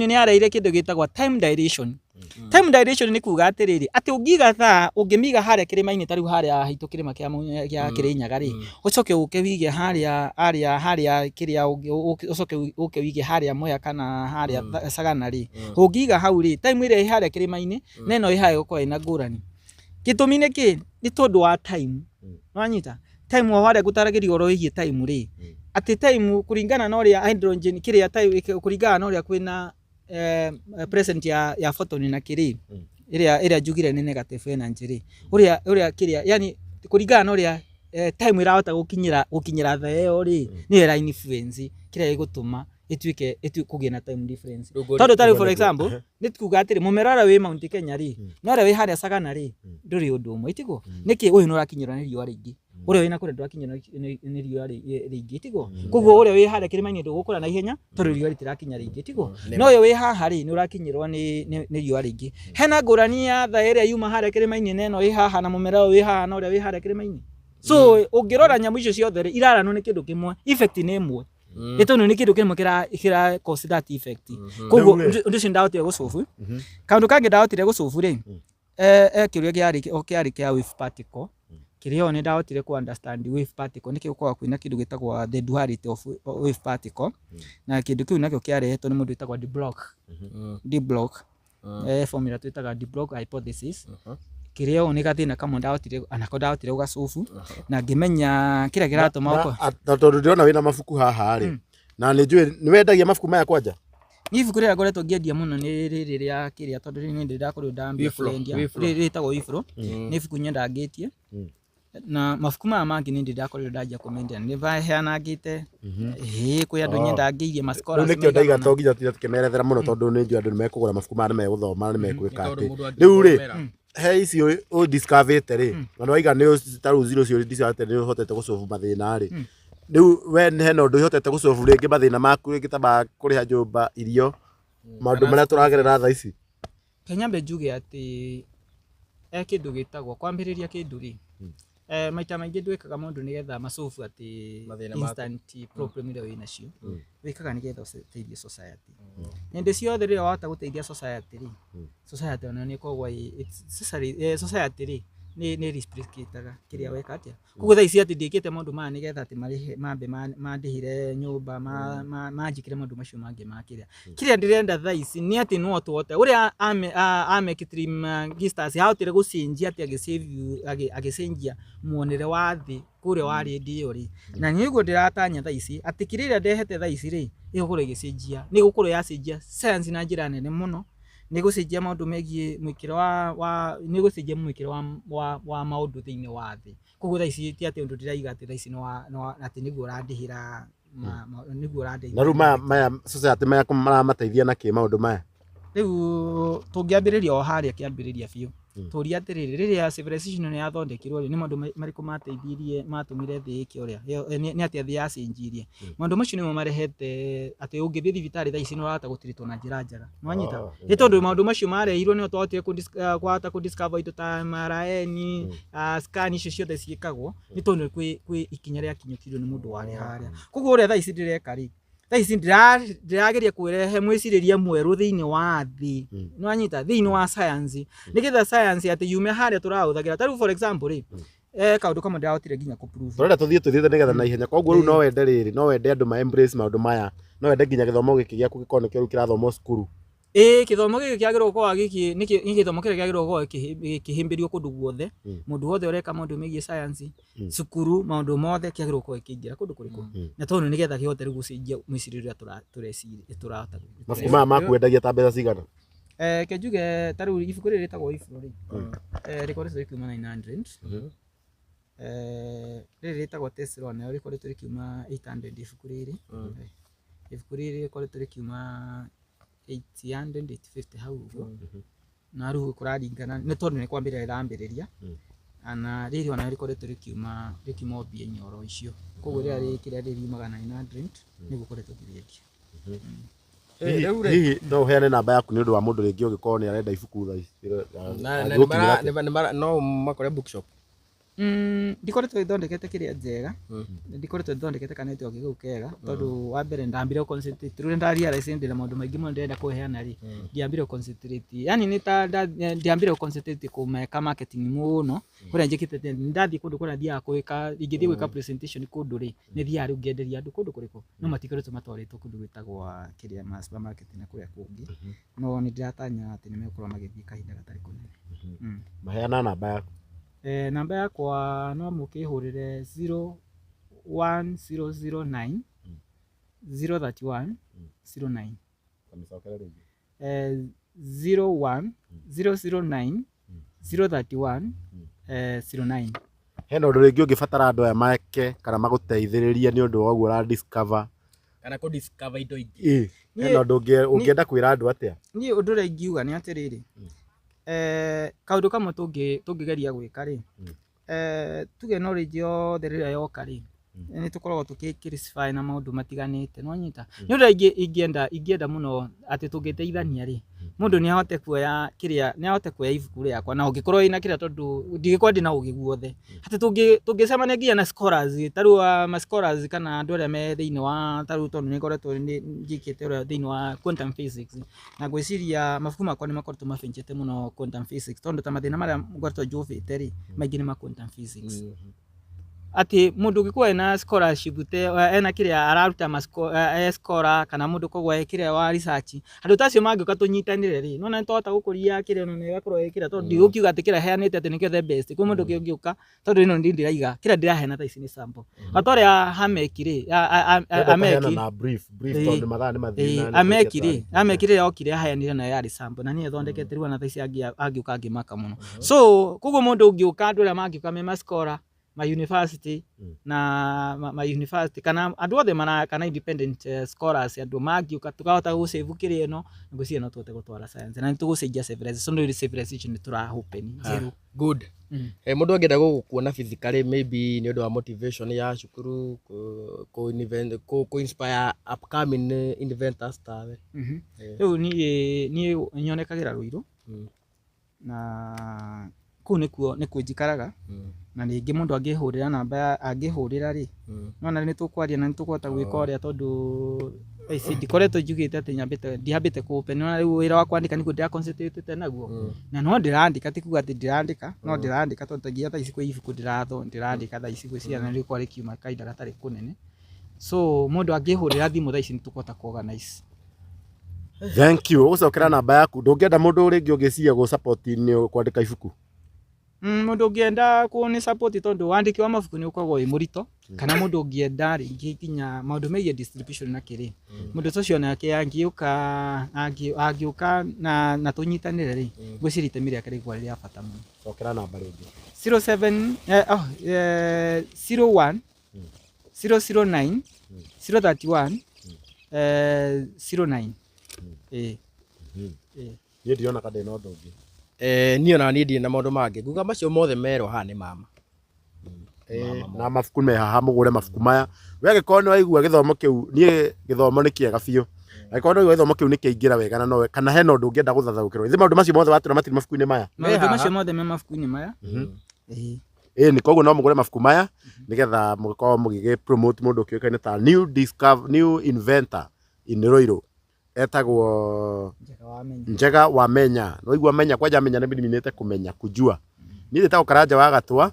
nĩ areire kĩndũ gĩtagwo time dilation. Time dilation ni kuga atiriri ati ungiga thaa ungimiga haria kirimaini tariu haria hitu kirima kia Kirinyaga ri ucoke ukewige haria kiria ucoke ukewige haria Mwea kana haria Sagana ri ungiga hau ri time ire haria kirimaini neno ihaye gukwa ina ngurani gitumi niki ni tondu wa time nwanyita time wa haria gutaragirio ro igie time ri ati time kuringana na uria hydrogen kiria time kuringana na uria kwina present ya photon na kiri iria njugire ni negative energy ri uria kiria yani kuringana na uria time irahota gukinyira thaa iyo ri ni ira influence kiria igutuma ituike kugia na time difference tondu tari for example ni tukuga atiri mumera wi Mount Kenya ri no wi haria Sagana ri nduri undu umwe itigo niki uyu no rakinyira ni riua ringi uria wina kure ndwakinyira ni riua ringi itigo koguo uria wi haria kirimaini ndugukura na ihenya tondu riua ritirakinya ringi itigo no uyu wi haha ri ni urakinyirwa ni riua ringi hena ngurani ya thaa iria yuma haria kirimaini neno wi haha na mumera wi haha na uria wi haria kirimaini so ungirora nyamu icio ciothe ri irarano ni kindu kimwe effect ni imwe itono ni kindu kimwe kira cause that effect koguo ndu cindahotire gusolve kaundu kangi ndahotire gusolve ri kiuria kiari kia wave particle kirio ni ndahotire ku understand wave particle niki gukwa kwina kindu gitagwa the duality of wave particle na kindu kiu nakio kiarehetwo ni mundu witagwa de Broglie formula twitaga de Broglie hypothesis kirio ni gathina kamwe ndahotire ugasolve na ngimenya kira kiratuma uko tondu ndiona wina mabuku haha ri na ni njui ni wendagia mabuku maya kwanja ni ibuku rĩrĩa ngoretwo ngĩendia mũno nĩ rĩrĩ rĩa kĩrĩa tondũ rĩrĩ nĩ ndĩrakorirwo ndambia kwendia rĩrĩ rĩtagwo Ifro nĩ ibuku nyendangĩtie na mabuku maya mangĩ nĩ ndĩrakorirwo ndanjia kũmendia nĩ baheanangĩte kwĩ andũ nyendangĩirie mascholars nĩkĩo ndaiga to nginya tũkĩmerethera mũno tondũ nĩ njui andũ nĩ mekũgũra mabuku maya nĩ megũthoma nĩ mekwĩka atĩ rĩu rĩ he icio discoverite ri na waiga ni taru zero cio discoverite ni hotete gusolve mathina ri riu we hena undu hotete gusolve ringi mathina maku ringi ta ba kuriha njumba irio maundu maria turagerera thaa ici Kenyambe njuge ati kindu gitagwo kwambiriria kindu ri maita maingi ndwikaga mundu nigetha masolve ati instant problem iria wina cio wikaga nigetha uteithie society nende ciothe riria wahota guteithia society ri society ona ni kogwa society ri ni reciprocateaga kiria weka atia kugo thaa ici ati ndikite maundu maya nigetha ati mambe mandihire nyumba manjikire maundu macio mangi makiria kiria ndirenda thaa ici ni ati no tuote uria amekitrim gistars hahotire gucenjia ati agicenjia muonere wa thi kuria wa radio ri na niguo ndiratanya thaa ici ati kiria ndehete thaa ici ri igukuru igicenjia ni gukuru yacenjia science na njira nene muno ni gucenjia maundu megie mwikiro ni gucenjia mwikiro wa maundu thiini wa thi koguo thaa ici ti ati undu ndiraiga ati thaa ici no ati niguo urandihira niguo urandihira na ruma maya society maya maramateithia na ki maundu maya riu tungiambiriria o haria kiambiriria biu turia atiriri riria civilization ni yathondekirwo ni maundu mariku mateithirie matumire thi iki uria ni ati thi yacenjirie maundu macio nimo marehete ati ungithie thibitari thaa ici no urahota gutiritwo na njira njega nwanyita ni tondu maundu macio marehirwo ni twahotire kuhota kudiscover indo ta MRN scan icio ciothe ciikagwo ni tondu kwi ikinya ria kinyukirio ni mundu wari haria koguo uria thaa ici ndireka ri thaa ici ndirageria kwirehe mwiciriria mweru thiini wa thi nwanyita thiini wa science nigetha science ati yume haria turahuthagira tariu for example ri kaundu kamwe ndahotire nginya kuprove turenda tuthiite nigetha na ihenya koguo riu no wende riri no wende andu ma embrace maundu maya no wende nginya githomo giki giaku gikone kiru kirathomwo cukuru kithomo giki kiagirwo kwa giki ni githomo kiria kiagirwo kwa kihimbirio kundu guothe mundu wothe ureka maundu megie science cukuru maundu mothe kiagirwo kwa kiingira kundu kuriku na tondu nigetha kihote gucenjia mwiciriria turahota mabuku maya makwendagia ta mbeca cigana kenjuge tariu ibuku riri ritagwo Ifro ri rikoretwo rikiuma 900 riri ritagwo Tesla nayo rikoretwo rikiuma 800 ibuku riri rikoretwo rikiuma 850 hau uguo na rĩu kũraringana nĩ tondũ nĩ kwambĩrĩria ĩrambĩrĩria na rĩrĩ ona rĩkoretwo rĩkiuma mbia inyoro icio koguo rĩrĩa kĩrĩa rĩriumaga 900 nĩ gũkoretwo kĩrĩendia. Hihi no ũheane namba yaku nĩ ũndũ wa mũndũ rĩngĩ ũngĩkorwo nĩ arenda ibuku thaa ici no makore bookshop ndikoretwo ithondekete kĩrĩa njega ndikoretwo ithondekete kana ĩtio kĩgũ kega tondũ wa mbere ndambire concentrate rĩu ndarealize ndĩna maũndũ maingĩ mũno ndĩrenda kũheana rĩ ndiambire concentrate yani nĩ ta ndiambire concentrate kũmeka marketing mũno kũrĩa njĩkĩte ndathiĩ kũndũ kũrĩa thiaga ingĩthiĩ gwĩka presentation kũndũ rĩ nĩ thiaga rĩu ngĩenderia andũ kũndũ kũrĩkũ no matikoretwo matwarĩtwo kũndũ gwĩtagwo kĩrĩa supermarket na kũrĩa kũngĩ no nĩ ndiratanya atĩ nĩ megũkorwo magĩthiĩ kahinda gatarĩ kũnene. Maheana namba yaku. Namba yakwa no mũkĩhũrĩre 01009 031 09 01009 031 09. Hena ũndũ rĩngĩ ũngĩbatara andũ aya make kana magũteithĩrĩrie nĩ ũndũ wa ũguo ũra discover kana kũ discover indo ingĩ. Hena ũndũ ũngĩenda kwĩra andũ atĩa? Niĩ ũndũ ũrĩa ingiuga nĩ atĩrĩrĩ kaũndũ kamwe tũngĩgeria gwĩka rĩ tuge knowledge yothe rĩrĩa yoka rĩ nĩ tũkoragwo tũkĩcrisify na maũndũ matiganĩte no nyita nĩ ũndũ ingĩenda mũno atĩ tũngĩteithania rĩ mũndũ nĩ ahote kuoya ibuku rĩakwa na ũngĩkorwo ina kĩrĩa tondũ ndingĩkorwo ndĩ na ũgĩ guothe atĩ tũngĩcemania nginya na scholars tarũ ma scholars kana andũ arĩa me thĩinĩ wa tarũ tondũ nĩ ngoretwo njikĩte ũrĩa thĩinĩ wa quantum physics na gwĩciria mabuku makwa nĩ makoretwo mabenjete mũno quantum physics tondũ ta mathĩna marĩa ngoretwo njũbĩte rĩ maingĩ nĩ ma quantum physics ati mundu ngikuwa ena scholarship te ena kiria araruta scholar kana mundu kogwa kiria wa research andu tacio mangĩuka tunyitanire ri nona nitota gukuria kiria none gakorwo ikira tondu ndigukiuga ati kiria heanite ati nikio the best kwa mundu ngĩuka tondu ino ndiraiga kiria ndirahena ta ici ni sample atoria hamekire ameki na brief tondu mathaa ni mathina amekire okire aheanire na yari sample na ni thondekete riu na ta ici angiuka ngimaka muno so koguo mundu ngĩuka andu aria mangiuka me scholar my university na my university kana andu othe kana independent scholars andu mangiuka tukahota gũsave kĩrĩa ĩno ngũciria no tũhote gũtwara science na nĩtũgũcenjia civilization no civilization nĩ tũrahopen zero good mũndũ angĩenda gũkuona physically maybe nĩ ũndũ wa motivation ya cukuru ko inspire upcoming inventors tawe rĩu niĩ nyonekagira Ruiru na kuu nĩkuo njikaraga na rĩngĩ mũndũ angĩhũrĩra namba angĩhũrĩra rĩ nona nĩ tũkwaria na nĩ tũkũhota gwĩka ũrĩa tondũ ici ndikoretwo njugĩte atĩ ndiambĩte kũopen nona rĩu wĩra wa kwandĩka nĩguo ndĩraconcentrate naguo na no ndĩrandĩka ti kuga atĩ ndĩrandĩka no ndĩrandĩka tondũ nginya thaa ici kwĩ ibuku ndĩrandĩka thaa ici gwĩciria na rĩkwa rĩkiuma kahinda gatarĩ kũnene so mũndũ angĩhũrĩra thimũ thaa ici nĩ tũkũhota kuorganize. Thank you. Ũgũcokera namba yaku ndũngĩenda mũndũ rĩngĩ ũngĩciria gũ support ni kwandĩka ibuku mundu ngienda kuone support tondu wandiki wa mabuku ni ukoragwo wi murito kana mundu ngienda ringi kinya maundu megie distribution na kiri mundu tocio nake angiuka na tunyitanire ri gwicirite mire akari kwa ria bata muno. Cokera namba ringi 01 009 031 09 Niĩ ndiona kada ĩno ũndũ ũngĩ. Niĩ ona niĩ ndĩ na maũndũ mangĩ nguga macio mothe merwo haha nĩ mama. Na mabuku me haha mũgũre mabuku maya. We gĩkorwo nĩ waigua gĩthomo kĩu niĩ gĩthomo nĩ kĩega biũ. Agĩkorwo nĩ waigua gĩthomo kĩu nĩ kĩaingĩra wega na no kana hena ũndũ ũngĩenda gũthathaũkĩrwo. Ithe maũndũ macio mothe watũra matirĩ mabuku-inĩ maya. Maũndũ macio mothe me mabuku-inĩ maya. Ni koguo no mũgũre mabuku maya nĩgetha mũgĩkorwo mũgĩgĩ promote mũndũ ũkĩũkaine ta new inventor in Ruiru etagwo Njega Wamenya. Noigua menya kwanja menya nĩ miniminĩte kũmenya kujua. Niĩ ndĩtagwo Karanja wa Gatwa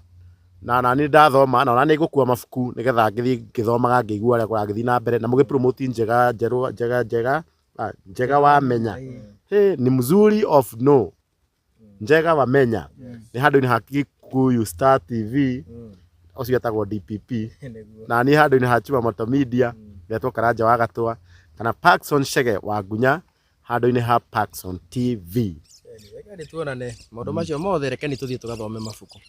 na nani ndathoma na nani ngũkua mabuku nĩgetha ngĩthiĩ ngĩthomaga ngĩigua ũrĩa kũragĩthiĩ na mbere na mũgĩ promote Njega Wamenya. Ni mzuri of no Njega Wamenya nĩ handũ-inĩ ha Gikuyu Star TV ũcio etagwo DPP na niĩ handũ-inĩ ha Chumamoto Media ndetwo Karanja wa Gatwa kana Paxson Chege wa Ngunya handũ-inĩ ha Paxson TV. Reke nĩ tuonane maũndũ macio mothe reke nĩ tũthiĩ tũgathome mabuku.